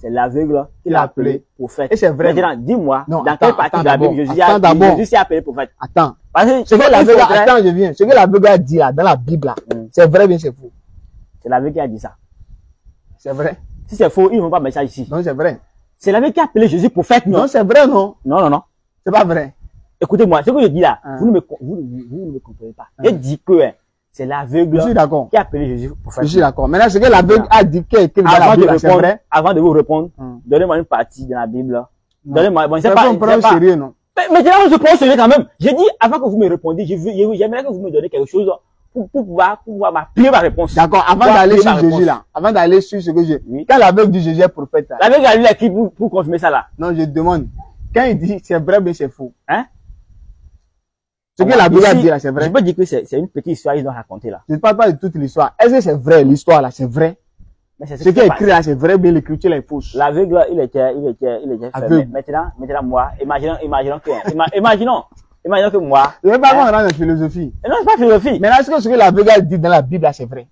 c'est l'aveugle qui l'a appelé prophète. Et c'est vrai. Maintenant, dis-moi, dans quelle partie de la Bible Jésus s'est appelé prophète? Attends. Parce que ce que l'aveugle, attends, je viens. Ce que l'aveugle a dit là, dans la Bible là, c'est vrai, bien c'est faux. C'est l'aveugle qui a dit ça. C'est vrai. Si c'est faux, ils ne vont pas mettre ça ici. Non, c'est vrai. C'est l'aveugle qui a appelé Jésus prophète, non? Non, c'est vrai, non? Non. C'est pas vrai. Écoutez-moi, ce que je dis là, vous ne me comprenez pas. Je dis que c'est l'aveugle Je suis d'accord. qui a appelé Jésus prophète. Je suis d'accord. Maintenant, ce que l'aveugle a dit qu'il écrit dans la Bible, c'est vrai. Avant de vous répondre, donnez-moi une partie de la Bible. Donnez-moi, bon, c'est pas, pas sérieux, non? Mais maintenant, je prends sérieux quand même. J'ai dit, avant que vous me répondiez, j'aimerais que vous me donniez quelque chose pour pouvoir m'appuyer ma réponse. D'accord, avant d'aller sur Jésus là, avant d'aller sur ce que j'ai, quand l'aveugle dit Jésus est prophète là. L'aveugle a lu écrit pour confirmer ça là. Non, je demande, quand il dit c'est vrai, mais c'est faux. Hein? Ce que l'aveugle a dit là, c'est vrai. Je peux dire que c'est une petite histoire qu'ils ont racontée là. Je ne parle pas de toute l'histoire. Est-ce que c'est vrai, l'histoire là, c'est vrai? Ce qui est écrit là, c'est vrai, mais l'écriture là est fausse. L'aveugle, il était fermé. Maintenant, moi, imaginons que moi. Je ne vais pas rentrer dans la philosophie. Non, c'est pas philosophie. Maintenant, est-ce que ce que l'aveugle a dit dans la Bible là, c'est vrai?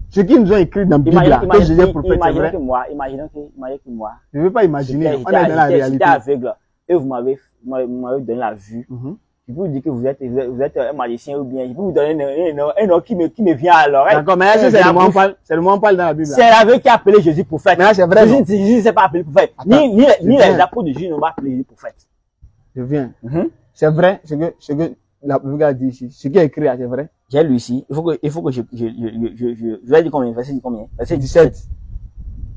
Ce qu'ils nous ont écrit dans la Bible là, que Jésus est prophète, c'est vrai? Imaginons que moi. Je ne veux pas imaginer, on est dans la réalité. J'étais aveugle et vous m'avez donné la vue. Je peux vous dire que vous êtes un magicien ou bien, je peux vous donner un nom qui me vient à l'oreille. D'accord, mais est-ce que c'est le moment où on parle dans la Bible? C'est l'aveugle qui a appelé Jésus prophète. Mais là, c'est vrai. Jésus ne s'est pas appelé prophète. Ni les apôtres de Jésus n'ont pas appelé Jésus prophète. Je viens. C'est vrai, ce que l'aveugle a dit ici. Ce qui est écrit là, c'est vrai. J'ai lu ici. Il faut que je vais dire combien? Verset combien? Verset 17.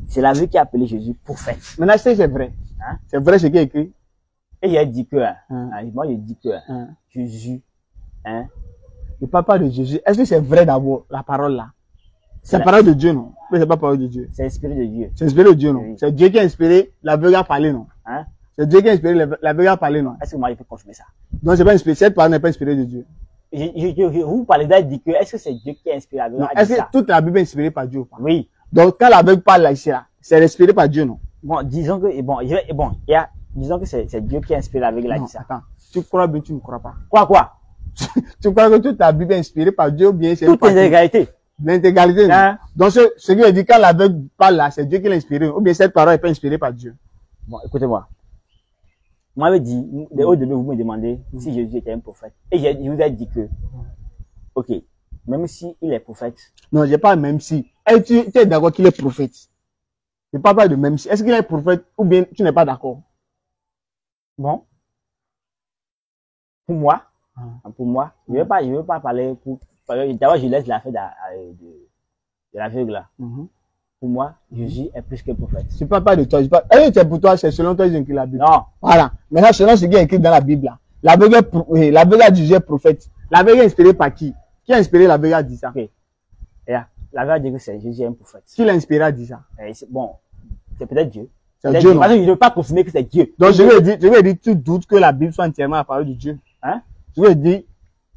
C'est l'aveugle qui a appelé Jésus prophète. Maintenant, c'est vrai. C'est vrai ce qui est écrit. Et il a dit que, moi, il dit que, Jésus, le papa de Jésus, est-ce que c'est vrai d'abord, la parole là? C'est la parole de Dieu, non? Mais c'est pas la parole de Dieu. C'est inspiré de Dieu. C'est inspiré de Dieu, non? Oui. C'est Dieu qui a inspiré l'aveugle à parler, non? C'est Dieu qui a inspiré l'aveugle à parler, non? Est-ce que moi, je peux confirmer ça? Non, c'est pas inspiré. Cette parole n'est pas inspirée de Dieu. Vous parlez d'être dit que, est-ce que c'est Dieu qui a inspiré l'aveugle? Non, est-ce que toute la Bible est inspirée par Dieu ou pas? Oui. Donc, quand l'aveugle parle là, ici, là, c'est inspiré par Dieu, non? Bon, disons que, disons que c'est Dieu qui a inspiré l'aveugle à dire ça. Attends, tu crois bien, tu ne crois pas. Quoi? Tu crois que toute la Bible est inspirée par Dieu ou bien c'est toute l'intégralité. L'intégralité. Donc, ce qui veut dire quand l'aveugle parle là, c'est Dieu qui l'a inspiré ou bien cette parole n'est pas inspirée par Dieu. Bon, écoutez-moi. Moi, j'avais dit, au début, vous me demandez si Jésus était un prophète. Et je vous ai dit que, ok, même si il est prophète. Non, j'ai pas même si. Et tu es d'accord qu'il est prophète? Je parle pas de même si. Est-ce qu'il est prophète ou bien tu n'es pas d'accord? Bon. Pour moi, je ne veux pas parler d'abord, je laisse l'affaire de l'aveugle là. Pour moi, Jésus est plus que prophète. Je ne parle pas de toi. C'est pour toi, c'est selon toi, ils ont écrit la Bible. Non. Voilà. Maintenant, selon ce qui est écrit dans la Bible là. L'aveugle a dit Jésus est prophète. L'aveugle est inspiré par qui? Qui a inspiré l'aveugle a dit ça? Ok. L'aveugle a dit que c'est Jésus est un prophète. Qui l'a inspiré a dit ça? Bon, c'est peut-être Dieu. C'est Dieu, non? Parce que je ne veux pas confirmer que c'est Dieu. Donc, je vais dire, tu doutes que la Bible soit entièrement la parole de Dieu. Je vais dire,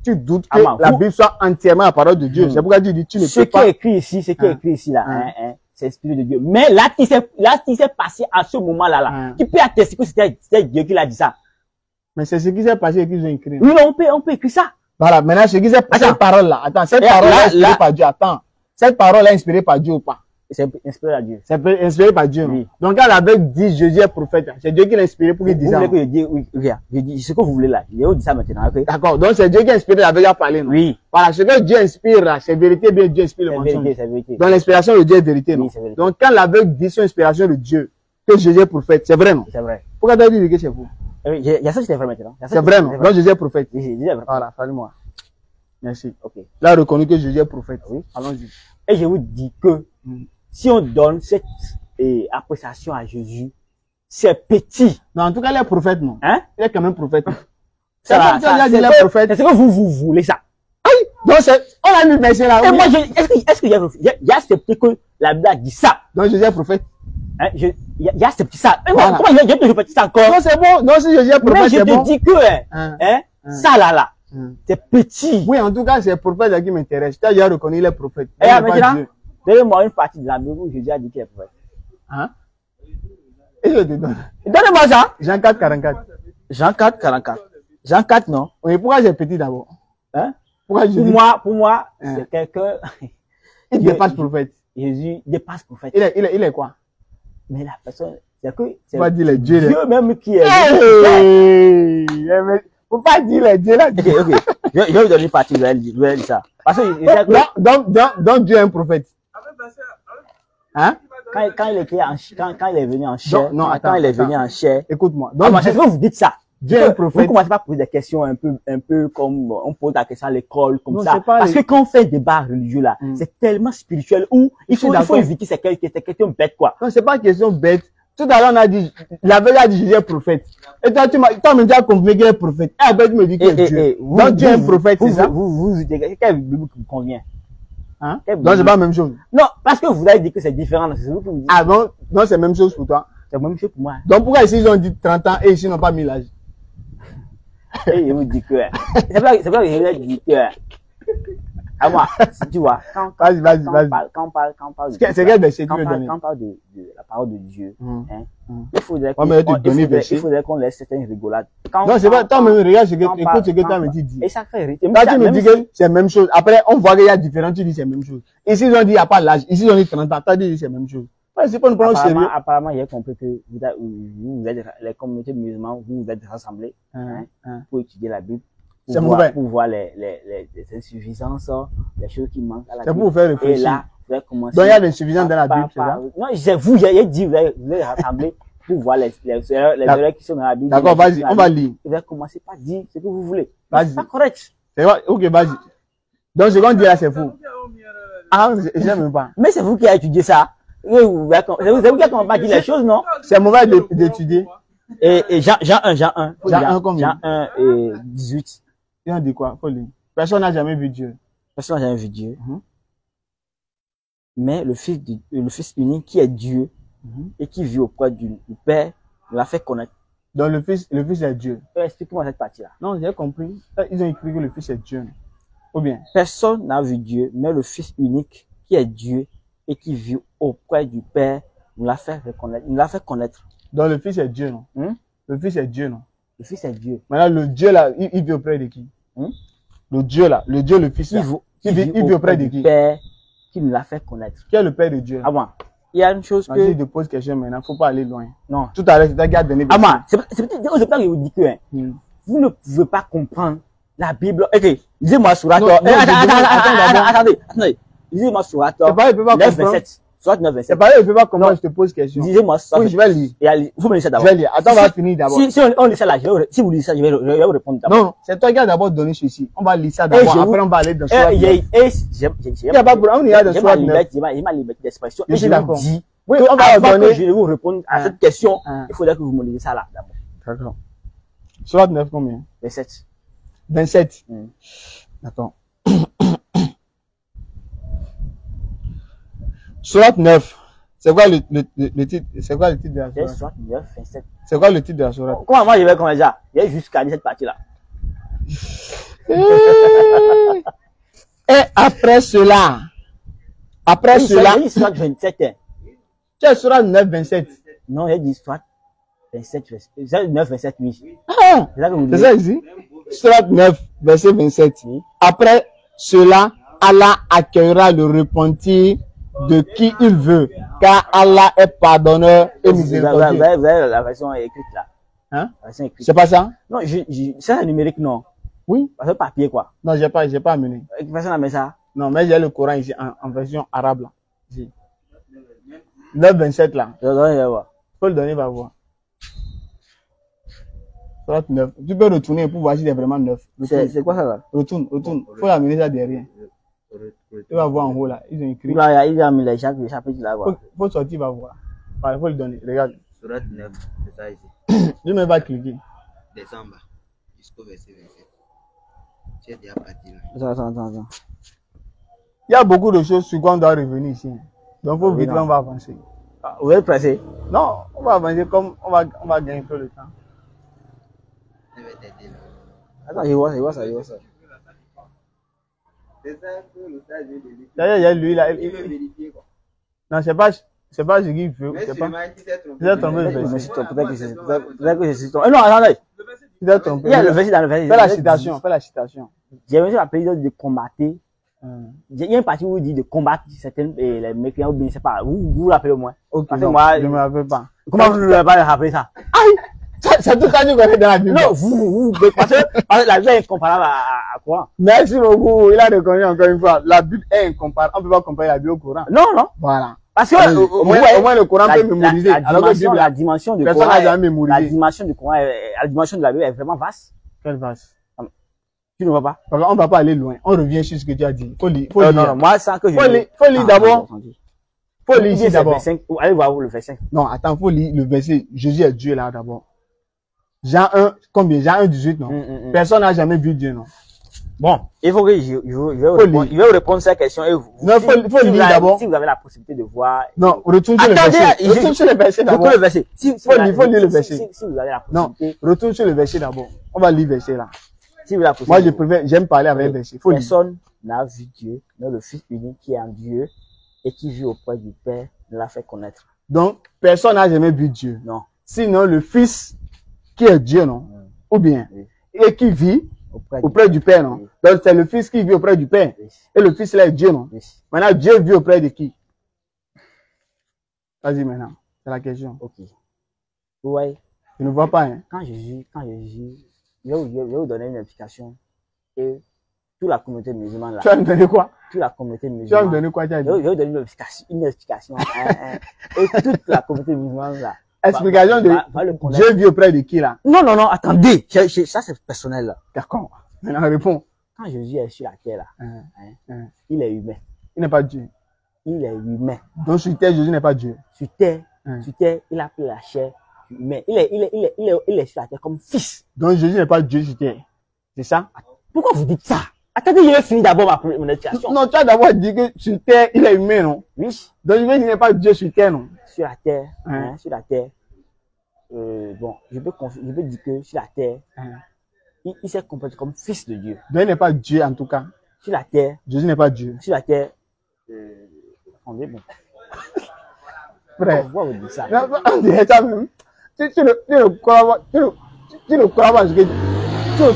tu doutes que la Bible soit entièrement la parole de Dieu. C'est pourquoi tu dis, tu ne peux pas. Ce qui est écrit ici, là, c'est l'esprit de Dieu. Mais là, qui s'est passé à ce moment-là, qui peut attester que c'était Dieu qui l'a dit ça. Mais c'est ce qui s'est passé et qu'ils ont écrit. Oui, on peut écrire ça. Voilà, maintenant, ce qui s'est passé, cette parole-là, attends, cette parole-là est inspirée par Dieu, attends. Cette parole est inspirée par Dieu ou pas? C'est inspiré par Dieu. C'est inspiré par Dieu, oui. Donc, quand l'aveugle dit Jésus est prophète, c'est Dieu qui l'a inspiré pour qu'il dise ça. Vous voulez que je dise, oui, regarde, je dis ce que vous voulez là. Je vous dis ça maintenant, ok? D'accord. Donc, c'est Dieu qui a inspiré l'aveugle à parler, non? Oui. Voilà, ce que Dieu inspire là, c'est vérité, bien Dieu inspire le mensonge. C'est vérité. Donc, l'inspiration de Dieu est vérité, non? Oui, c'est vérité. Donc, quand l'aveugle dit son inspiration de Dieu, que Jésus est prophète, c'est vrai, non? C'est vrai. Pourquoi tu as dit que c'est faux? Il y a ça qui est vrai maintenant. C'est vrai, non? Donc, Jésus est prophète. Oui, Jésus est vrai. Voilà, salut-moi. Merci. Ok. Là, reconnu que Jésus est prophète. Oui. Allons-y. Et je vous dis que, si on donne cette appréciation à Jésus, c'est petit. Non, en tout cas, il est prophète, non? Il est quand même prophète. C'est ce que vous voulez ça. Oui. Donc, on a mis le verset là. Et moi, est-ce qu'il y a accepté que la Bible a dit ça? Donc, Jésus est prophète. Il y a accepté ça. Voilà. Comment il y a toujours ça encore? Non, c'est bon. Non, si Jésus est prophète, c'est bon. Mais je te dis que, ça là, c'est petit. Oui, en tout cas, c'est le prophète qui m'intéresse. Tu as déjà reconnu, il est prophète. Et maintenant, donnez-moi une partie de la Bible où Jésus a dit qu'il est prophète. Et je te donne. Donnez-moi ça. Jean 4, 44. Jean 4, 44. Jean 4, non? Oui, pourquoi c'est petit d'abord? Pour moi, c'est quelqu'un. Il dépasse prophète. Jésus dépasse prophète. Il est quoi? Mais la personne, c'est que. Faut pas dire les dieux. Dieu même qui est. Faut pas dire les dieux là. Ok. Je vais vous donner une partie, je vais dire ça. Parce que. Donc Dieu est un prophète. Quand il est venu en chair. Non, quand il est venu en chair. Écoute-moi. C'est ce que vous dites ça. Dieu est un prophète. Vous commencez pas à poser des questions un peu comme on pose la question à l'école, comme Non, ça. c'est pas Parce que quand on fait un débat religieux là, c'est tellement spirituel où il faut éviter ces questions bêtes, quoi. Non, c'est pas une question bête. Tout à l'heure, on a dit, la Bible a dit Jésus est prophète. Et toi, toi-même, tu as compris qu'il est prophète. Et après, tu me dis qu'il est Dieu. Donc, Dieu est un prophète, c'est ça? Quelle Bible vous convient? Hein? Donc, c'est pas la même chose. Non, parce que vous avez dit que c'est différent. C'est vous qui vous dites. Ah bon? Non, c'est la même chose pour toi. C'est la même chose pour moi. Donc, pourquoi ici, ils ont dit 30 ans et ici, ils n'ont pas mis l'âge? Et je vous dis que, c'est pas que je vous dis que, à moi, tu vois, quand on parle c'est quel verset que tu veux donner? Quand on parle de la parole de Dieu, hein, il faudrait qu'on laisse certaines rigolades. Non, c'est pas, toi-même, regarde écoute ce que toi me dis. Et ça fait rire. Là, tu me dis que c'est la même chose. Après, on voit qu'il y a différents, tu dis c'est la même chose. Ici, ils ont dit il n'y a pas l'âge. Ici, ils ont dit 30 ans. Toi, tu dis c'est la même chose. C'est pas une prendre au sérieux. Apparemment, j'ai compris que vous êtes, les communautés musulmanes, vous êtes rassemblés, pour étudier la Bible. Pour voir les insuffisances, les choses qui manquent à la Bible. C'est pour vous faire réfléchir. Et là, vous allez commencer. Donc, il y a des insuffisances dans la Bible, c'est ça? Non, c'est vous, j'ai dit, vous allez rassembler pour voir les erreurs qui sont dans la Bible. D'accord, vas-y, on va lire. Vous allez commencer par dire ce que vous voulez. Vas-y. C'est pas correct. C'est vrai, ok, vas-y. Donc, ce qu'on dit là, c'est faux. Ah, je n'aime pas. Mais c'est vous qui avez étudié ça. C'est vous qui avez pas dit les choses, non? C'est mauvais d'étudier. Et Jean 1. Jean 1 combien? Jean 1 et 18. Il en dit quoi? Faut lire. Personne n'a jamais vu Dieu. Personne n'a jamais vu Dieu. Mais le Fils unique qui est Dieu et qui vit auprès du Père l'a fait connaître. Donc le Fils est Dieu. Explique-moi cette partie-là. Non, j'ai compris. Ils ont écrit que le Fils est Dieu. Ou bien? Personne n'a vu Dieu, mais le Fils unique qui est Dieu et qui vit auprès du Père nous l'a fait reconnaître. Il l'a fait connaître. Donc le Fils est Dieu, non? Le Fils est Dieu, non? Le Fils est Dieu. Maintenant, le Dieu là, il vit auprès de qui? Le Dieu là, le Fils là. Il vit auprès de qui? Père qui nous l'a fait connaître. Qui est le Père de Dieu? Ah bon. Il y a une chose que. Si je te pose question maintenant, faut pas aller loin. Non. Tout à l'heure, c'est ta garde donné. Ah bon. C'est peut-être que je vous dis que, vous ne pouvez pas comprendre la Bible. Ok. Lisez-moi sur attendez. Lisez-moi sur C'est pas, il peut pas 9, comprendre. 27. Soit 9, 27. C'est pas, il peut pas comprendre, je te pose question. Lisez-moi ça. Oui, je vais lire. Vous me lisez ça d'abord. Je vais lire. Attends, on va finir d'abord. Si on lit ça là, si vous lisez ça, je vais vous répondre d'abord. Non, c'est toi qui as d'abord donné ceci. On va lire ça d'abord. Après, on va aller dans Surat 9. Il n'y a pas de problème, on ira dans Surat 9. J'ai ma liberté d'expression. Je suis d'accord. Oui, on va donner. Je vais vous répondre à cette question. Il faudrait que vous me lisiez ça là d'abord. D'accord. Surat 9 combien? 27. 27. D'accord. Surat 9. C'est quoi le titre? C'est quoi le titre de la sourate? Surat 9, 27. C'est quoi le titre de la sourate? Comment moi je vais commencer ça? Il y a jusqu'à cette partie-là. Et après cela. Après cela. Il y a Surat 27. Tu as Surat 9, 27. Non, il y a dit Surat 27, 9, 27, oui. Ah! C'est ça ici? Surat 9, verset 27. Après cela, Allah accueillera le repentir de qui il veut, car Allah est pardonneur et miséricordieux. Vous avez la version écrite là. Hein? La version écrite. C'est pas ça? Non, c'est numérique, non. Oui. C'est papier, quoi. Non, j'ai pas amené. Personne n'a mis ça. Non, mais j'ai le Coran ici, en version arabe, là. Ici. 9, 27, là. Faut le donner, va voir. Surat 9. Tu peux retourner pour voir si c'est vraiment 9. C'est quoi ça, là? Retourne. Faut l'amener ça derrière. Tu vas voir en haut là, ils ont écrit. Là, ils ont mis les chapitres là. Faut sortir, va voir. Il faut le donner, regarde. Surat 9, c'est ça ici. Je ne vais pas cliquer. Décembre jusqu'au verset 27. Tu es déjà parti là. Attends. Il y a beaucoup de choses sur quoi on doit revenir ici. Donc, faut vite, on va avancer. Vous êtes pressé? Non, on va avancer comme on va gagner un peu le temps. Je vais t'aider là. Attends, je vois ça. C'est ça que le stage de vérifier. D'ailleurs, il y a lui là. Il veut vérifier quoi. Non, c'est pas ce qu'il veut. Mais C'est pas. il s'est trompé. Il s'est trompé. Peut-être que je suis trompé. Non, attendez. Il s'est trompé. Il y a le verset dans le verset. Fais la citation. J'ai même appelé de combattre. Il y a une partie où il dit de combattre certaines, les mécréants, ou bien, je sais pas, vous l'appelez au moins. Ok, parce que non, moi, je me rappelle pas. Comment vous ne l'avez pas rappelé ça? Aïe! C'est tout ça que tu connais dans la Bible. Non, parce que la Bible est incomparable à quoi? Merci beaucoup. Il a reconnu encore une fois. La Bible est incomparable. On ne peut pas comparer la Bible au Coran. Non. Voilà. Parce que Au moins le Coran peut mémoriser. La dimension du personne Coran, n'a jamais mémorisé. la dimension du Coran, la dimension de la Bible est vraiment vaste. Quelle vache. Tu ne vois pas? Alors, on ne va pas aller loin. On revient sur ce que tu as dit. Faut lire. Non, moi, sans que je... Faut lire d'abord. Faut lire ici d'abord. Allez voir le verset 5. Non, attends, faut lire le verset. Jésus est Dieu là d'abord. Jean 1, combien? Jean 1, 18, non? Personne n'a jamais vu Dieu, non? Bon, il faut que je vais vous répondre à cette question. Et vous, non, faut lire d'abord. Si vous avez la possibilité de voir. Non, retourne sur le verset. Retourne sur le verset d'abord. Le verset. Faut lire le verset. Si vous avez la Non, possibilité. retourne sur le verset d'abord. On va lire le verset là. Si vous avez la possibilité. Moi, je préfère, j'aime parler avec le verset. Personne n'a vu Dieu, mais le Fils unique qui est en Dieu et qui vit auprès du Père l'a fait connaître. Donc, personne n'a jamais vu Dieu. Non. Sinon, le Fils qui est Dieu, non? Ou bien, et qui vit auprès du Père, non? Donc, c'est le Fils qui vit auprès du Père. Et le Fils là est Dieu, non? Maintenant, Dieu vit auprès de qui? Vas-y maintenant, c'est la question. Ok. Ouais. Je ne vois pas, hein? Quand Jésus, je vais vous donner une explication. Et toute la communauté musulmane là. Tu vas me donner quoi? Toute la communauté musulmane. Tu vas me donner quoi, tu as dit? Je vais vous donner une explication. Et toute la communauté musulmane là. Explication de Dieu vit auprès de qui là? Non, attendez. Ça c'est personnel là. D'accord. Maintenant, réponds. Quand Jésus est sur la terre là, il est humain. Il n'est pas Dieu. Il est humain. Donc sur terre, Jésus n'est pas Dieu. Sur terre, il a pris la chair humaine. Il est sur la terre comme fils. Donc Jésus n'est pas Dieu sur terre. C'est ça? Pourquoi vous dites ça? Attendez, je vais finir d'abord mon explication. Non, tu as d'abord dit que sur terre, il est humain, non? Oui. Donc il n'est pas Dieu sur terre, non? Sur la terre, sur la terre. Bon, je peux dire que sur la terre, il s'est comporté comme fils de Dieu. Donc il n'est pas Dieu en tout cas. Sur la terre. Jésus n'est pas Dieu. Sur la terre. Attendez, bon. Frère. Pourquoi vous dites ça? Non, on dirait ça même. Tu ne crois pas ce que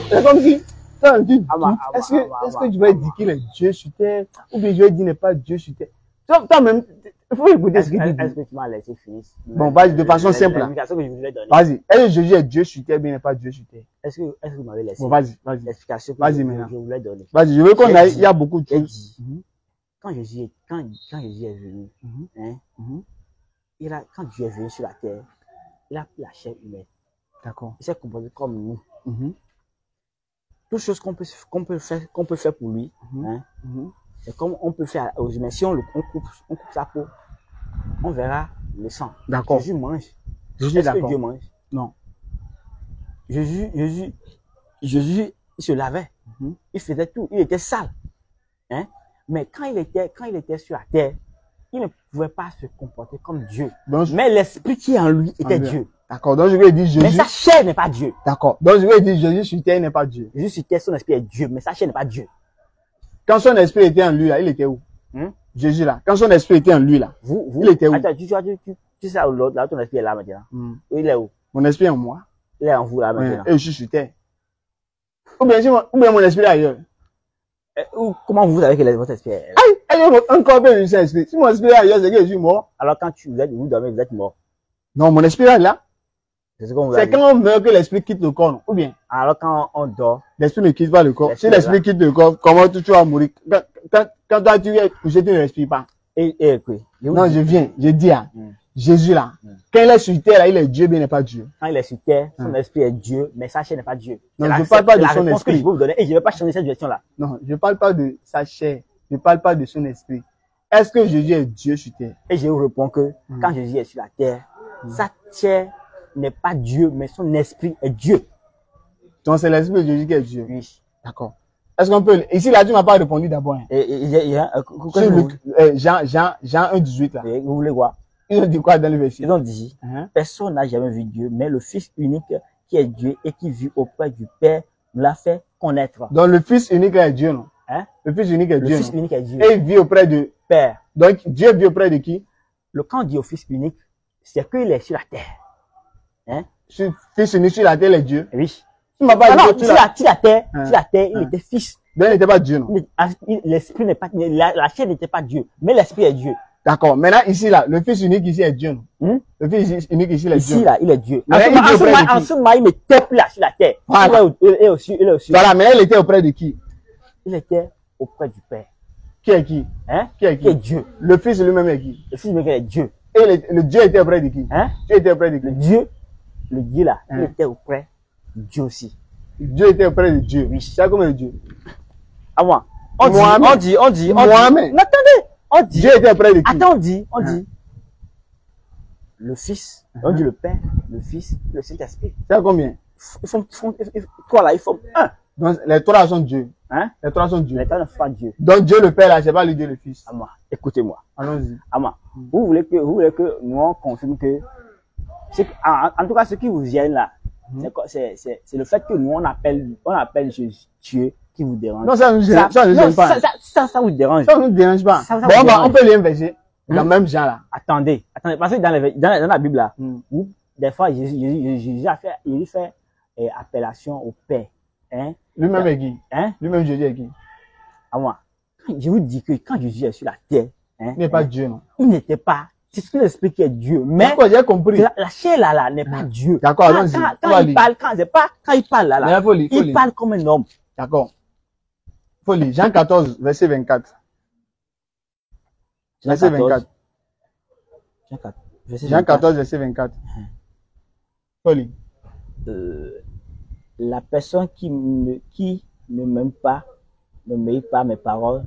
c'est comme si est-ce que tu vas dire qu'il est Dieu sur terre ou bien je vais dire n'est pas Dieu sur terre? Toi-même, il faut écouter ce qu'il dit. Est-ce que tu m'as laissé finir? Bon, vas-y, de façon simple. Vas-y. Est-ce que Jésus est Dieu sur terre ou bien n'est pas Dieu sur terre? Est-ce que vous m'avez laissé? Bon, vas-y. L'explication que je voulais donner. Vas-y, je veux qu'on aille, il y a beaucoup de choses. Quand Jésus est venu, quand Dieu est venu sur la terre, il a pris la chair humaine. D'accord. Il s'est comporté comme nous. Toutes choses qu'on peut faire pour lui, c'est comme on peut faire aux humains. Si on coupe sa peau, on verra le sang. D'accord. Jésus mange. Jésus Est-ce que Dieu mange? Non. Jésus, il se lavait. Il faisait tout. Il était sale. Mais quand il était sur la terre, il ne pouvait pas se comporter comme Dieu. Donc, mais l'esprit qui est en lui était Dieu. D'accord. Donc je vais dire Jésus. Mais sa chair n'est pas Dieu. D'accord. Donc je vais dire Jésus sur terre n'est pas Dieu. Jésus sur terre, son esprit est Dieu, mais sa chair n'est pas Dieu. Quand son esprit était en lui là, il était où? Jésus là. Quand son esprit était en lui là, il était où? Attends, tu sais là, ton esprit est là maintenant. Il est où? Mon esprit est en moi. Il est en vous là maintenant. Et je suis sur terre. Ou bien mon esprit est ailleurs. Comment vous savez que votre esprit est là? Un corps peut lui esprit. Si mon esprit est ailleurs, c'est que je suis mort. Alors quand vous dormez, vous êtes mort. Non, mon esprit est là. C'est quand on meurt que l'esprit quitte le corps, non? Ou bien? Alors quand on dort. L'esprit ne quitte pas le corps. Si l'esprit quitte le corps, comment tu vas mourir? Quand toi tu es couché, tu ne respires pas. Non, je viens, je dis à Jésus là. Quand il est sur terre là, il est Dieu, bien il n'est pas Dieu. Quand il est sur terre, son esprit est Dieu, mais sa chair n'est pas Dieu. Non, je ne parle pas de son esprit. Que je vais vous donner et je ne vais pas changer cette version là. Non, je ne parle pas de sa chair. Je ne parle pas de son esprit. Est-ce que Jésus est Dieu sur terre? Et je vous réponds que quand Jésus est sur la terre, sa chair n'est pas Dieu, mais son esprit est Dieu. Donc c'est l'esprit de Jésus qui est Dieu. Oui. D'accord. Est-ce qu'on peut... Ici, là, tu ne m'as pas répondu d'abord. Jean 1,18 là. Vous voulez voir? Ils ont dit quoi dans le verset? Ils ont dit, personne n'a jamais vu Dieu, mais le Fils unique qui est Dieu et qui vit auprès du Père nous l'a fait connaître. Donc le Fils unique est Dieu, non? Le Fils unique est Dieu. Le Fils unique est Dieu. Et il vit auprès du Père. Donc Dieu vit auprès de qui? Quand on dit au Fils unique, c'est qu'il est sur la terre. Fils unique sur la terre est Dieu? Oui. Tu m'as pas dit sur la terre, il était fils. Donc il n'était pas Dieu, non? L'esprit n'est pas, la chair n'était pas Dieu, mais l'esprit est Dieu. D'accord. Maintenant, ici, là, le Fils unique ici est Dieu, non? Le Fils unique ici, il est Dieu. Ici, là, il est Dieu. En ce moment, il n'était plus là sur la terre. Voilà. Il est aussi. Voilà, mais il était auprès de qui? Il était auprès du Père. Qui est qui? Hein? Qui est Qui est qui? Dieu. Le Fils lui-même est qui? Le Fils lui-même est Dieu. Et le Dieu était auprès de qui? Hein? Dieu était auprès de qui? Le Dieu là, il Hein? était auprès de Dieu aussi. Dieu était auprès de Dieu. Oui. C'est comme le Dieu. À moi. On dit, Mohamed. Mais attendez, on dit. Dieu était auprès de qui? Attends, on Hein? dit. Le Fils, on dit le Père, le Fils, le Saint-Esprit. C'est combien? Toi là, ils font un. Donc, les trois sont Dieu. Hein? Les trois sont Dieu. L'État ne fait pas Dieu. Donc, Dieu le Père, là, c'est pas le Dieu le Fils. À moi, écoutez-moi. Allons-y. À moi. Vous voulez que nous on confirme que. En tout cas, ce qui vous gêne là, c'est le fait que nous on appelle Jésus Dieu qui vous dérange. Non, ça ne nous gêne pas. Ça vous dérange. Ça ne nous dérange pas. Ça Bon, vous dérange. on peut les inverser. Dans le même genre là. Attendez, parce que dans la Bible là, où des fois Jésus fait appellation au Père. Hein? Lui-même est qui? Hein? Lui-même Jésus est qui? À moi. Je vous dis que quand Jésus est sur la terre, hein, Il n'est pas Dieu, non? il n'était pas. C'est ce qu'il explique qui est Dieu. Mais D'accord, j'ai compris. la chair là n'est pas Dieu. D'accord, allons-y. Quand il parle, quand il parle là, Mais faut lire, faut il lire. parle comme un homme. D'accord. Faut lire. Jean 14, verset 24. Verset 24. Jean 14, verset 24. Faut lire. La personne qui ne m'aime pas, ne mérite pas mes paroles.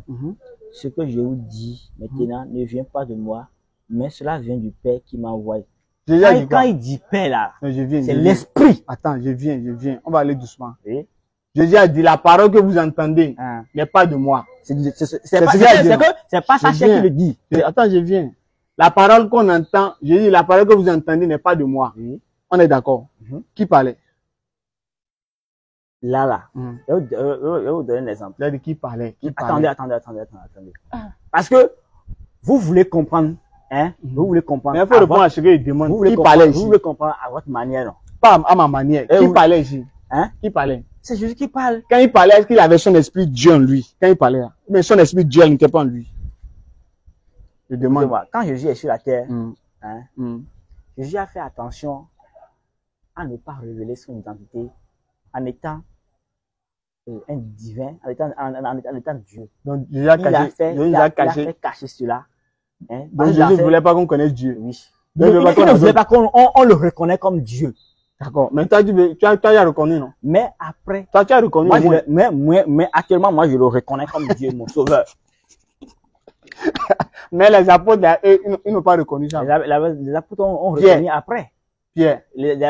Ce que je vous dis maintenant ne vient pas de moi, mais cela vient du Père qui m'a envoyé. Quand il dit Père là, c'est l'esprit. Attends, je viens. On va aller doucement. Oui. Jésus a dit, la parole que vous entendez n'est pas de moi. C'est pas sa chair qui le dit. Attends, je viens. La parole qu'on entend, j'ai dit, la parole que vous entendez n'est pas de moi. Oui. On est d'accord. Qui parlait? Là. Je vais vous donner un exemple. Il a dit qui parlait? Attendez. Parce que vous voulez comprendre, hein? Vous voulez comprendre. Mais il faut répondre à ce qu'il demande. Vous voulez comprendre à votre manière, non? Pas à ma manière. Qui parlait ici? Hein? Qui parlait? C'est Jésus qui parle. Quand il parlait, est-ce qu'il avait son esprit Dieu en lui? Quand il parlait, mais son esprit Dieu n'était pas en lui. Je demande. Quand Jésus est sur la terre, Jésus a fait attention à ne pas révéler son identité en étant un divin, en étant Dieu. Donc, Jésus a caché cela. Hein? Donc, Jésus ne voulait pas qu'on connaisse Dieu. Oui. Il ne voulait pas qu'on le reconnaisse comme Dieu. D'accord. Mais tu as reconnu, non? Mais après. Toi, tu as reconnu. Mais actuellement, moi, je le reconnais comme Dieu, mon sauveur. Mais les apôtres, ils n'ont pas reconnu ça. Les apôtres ont reconnu après. Pierre. Les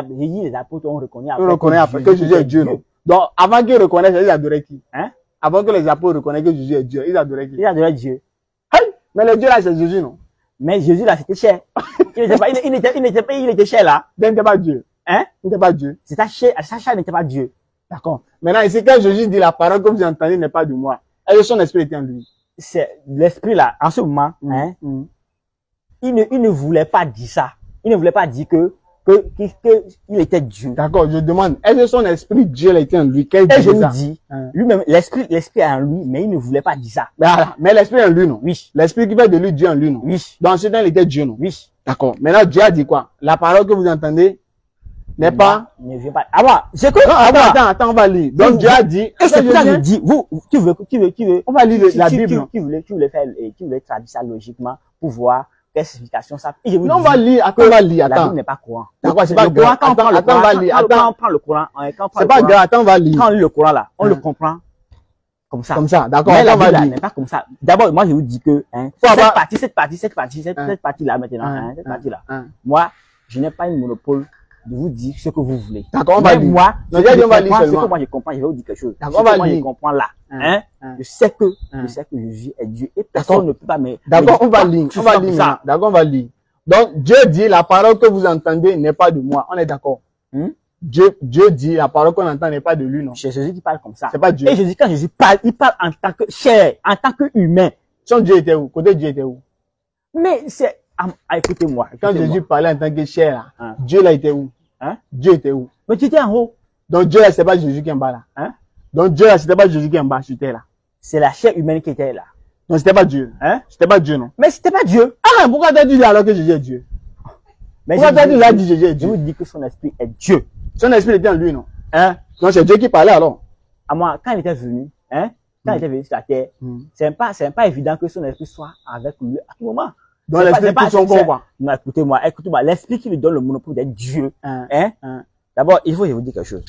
apôtres ont reconnu après. Ils reconnaissent après que Jésus est Dieu, non? Donc, avant qu'ils reconnaissent, ils adoraient qui? Hein? Avant que les apôtres reconnaissent que Jésus est Dieu, ils adoraient qui? Ils adoraient Dieu. Hey! Mais le Dieu là, c'est Jésus, non? Mais Jésus là, c'était cher. Il était cher là. Il n'était pas Dieu. Hein? Il n'était pas Dieu. Sa chair n'était pas Dieu. D'accord. Maintenant, ici, quand Jésus dit la parole que vous entendez n'est pas de moi, est-ce que son esprit était en lui? C'est l'esprit là, en ce moment, hein? Il ne voulait pas dire ça. Il ne voulait pas dire qu'il était Dieu. D'accord, je demande, est-ce que son esprit Dieu était en lui? Et je vous dis, lui-même, l'esprit est en lui, mais il ne voulait pas dire ça. Mais l'esprit est en lui, non? Oui. L'esprit qui fait de lui Dieu en lui, non? Oui. Dans ce temps, il était Dieu, non? Oui. D'accord. Maintenant, Dieu a dit quoi? La parole que vous entendez n'est pas... Ne vient pas. Ah bon, c'est que... Attends, on va lire. Donc, Dieu a dit... Et c'est pour ça que je dis, tu veux... On va lire la Bible, non? Tu voulais traduire ça logiquement pour voir quelle signification ça... Non, on va lire, attends, on va lire, attends. La Bible n'est pas courant. D'accord, c'est pas grave. Attends, on va lire. Quand on prend le Coran, c'est pas grave, attends, on va lire. Quand on lit le Coran là, on le comprend comme ça. Comme ça, d'accord. Mais la Bible n'est pas comme ça. D'abord, moi je vous dis que cette partie là maintenant, cette partie là. Moi, je n'ai pas un monopole de vous dire ce que vous voulez. D'accord, on va lire. Moi, ce que moi je comprends, je vais vous dire quelque chose. D'accord, on va lire. Moi je comprends là, je sais que Jésus est Dieu et personne ne peut pas me... D'accord, on va lire. On va lire maintenant. D'accord, on va lire. Donc, Dieu dit, la parole que vous entendez n'est pas de moi. On est d'accord. Dieu dit, la parole qu'on entend n'est pas de lui, non? C'est Jésus qui parle comme ça. C'est pas Dieu. Et Jésus, quand Jésus parle, il parle en tant que chair, en tant qu'humain. Son Dieu était où? Côté Dieu était où? Mais c'est... écoutez-moi. Quand Jésus parlait en tant que chair, là, Dieu là était où? Dieu était où? Mais tu étais en haut. Donc Dieu là, c'était pas Jésus qui est en bas là. Donc Dieu là, c'était pas Jésus qui est en bas, c'était là. C'est la chair humaine qui était là. Non, c'était pas Dieu. C'était pas Dieu, non? Mais c'était pas Dieu. Ah, pourquoi t'as dit là alors que Jésus est Dieu? Mais pourquoi t'as dit là dit Jésus est Dieu? Je vous dis que son esprit est Dieu. Son esprit était en lui, non? Donc c'est Dieu qui parlait alors. À moi, quand il était venu, quand il était venu sur la terre, c'est pas évident que son esprit soit avec lui à tout moment. Donc l'esprit de son corps, quoi. Non, écoutez-moi, l'esprit qui lui donne le monopole d'être Dieu, D'abord, il faut que je vous dise quelque chose.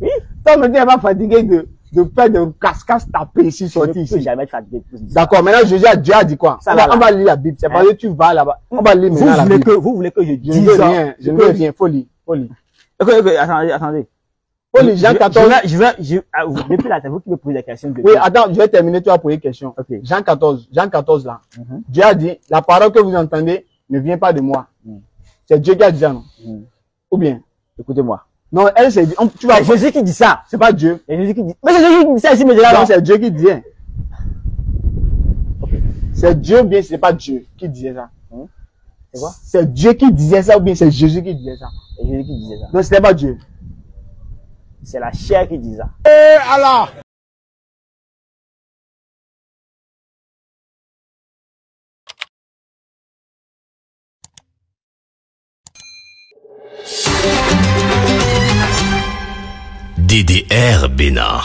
Oui. Toi, maintenant, elle va fatiguer de faire de casse-casse taper ici, sortir ici. Je ne peux jamais être fatigué. D'accord, maintenant, Dieu a dit quoi? On va lire la Bible. C'est parce que tu vas là-bas. On va lire maintenant la Bible. Vous voulez que je dise ça? Je ne veux rien. Faut lire. Attendez. Faut lire Jean 14. Depuis là, c'est vous qui me posez des questions. Oui, attends, je vais terminer, tu vas poser des questions. Okay. Jean 14 là. Dieu a dit, la parole que vous entendez ne vient pas de moi. C'est Dieu qui a dit ça, non? Ou bien? Écoutez-moi. Non, elle, c'est, tu vas. C'est Jésus qui dit ça. C'est pas Dieu. C'est Jésus qui dit. Mais c'est Jésus qui dit ça ici, mais là. Non, c'est Dieu qui disait. C'est Dieu ou bien c'est pas Dieu qui disait ça? C'est quoi? C'est Dieu qui disait ça ou bien c'est Jésus qui disait ça? C'est Jésus qui disait ça. Non, c'était pas Dieu. C'est la chair qui dit ça. Allah! DDR Bénin.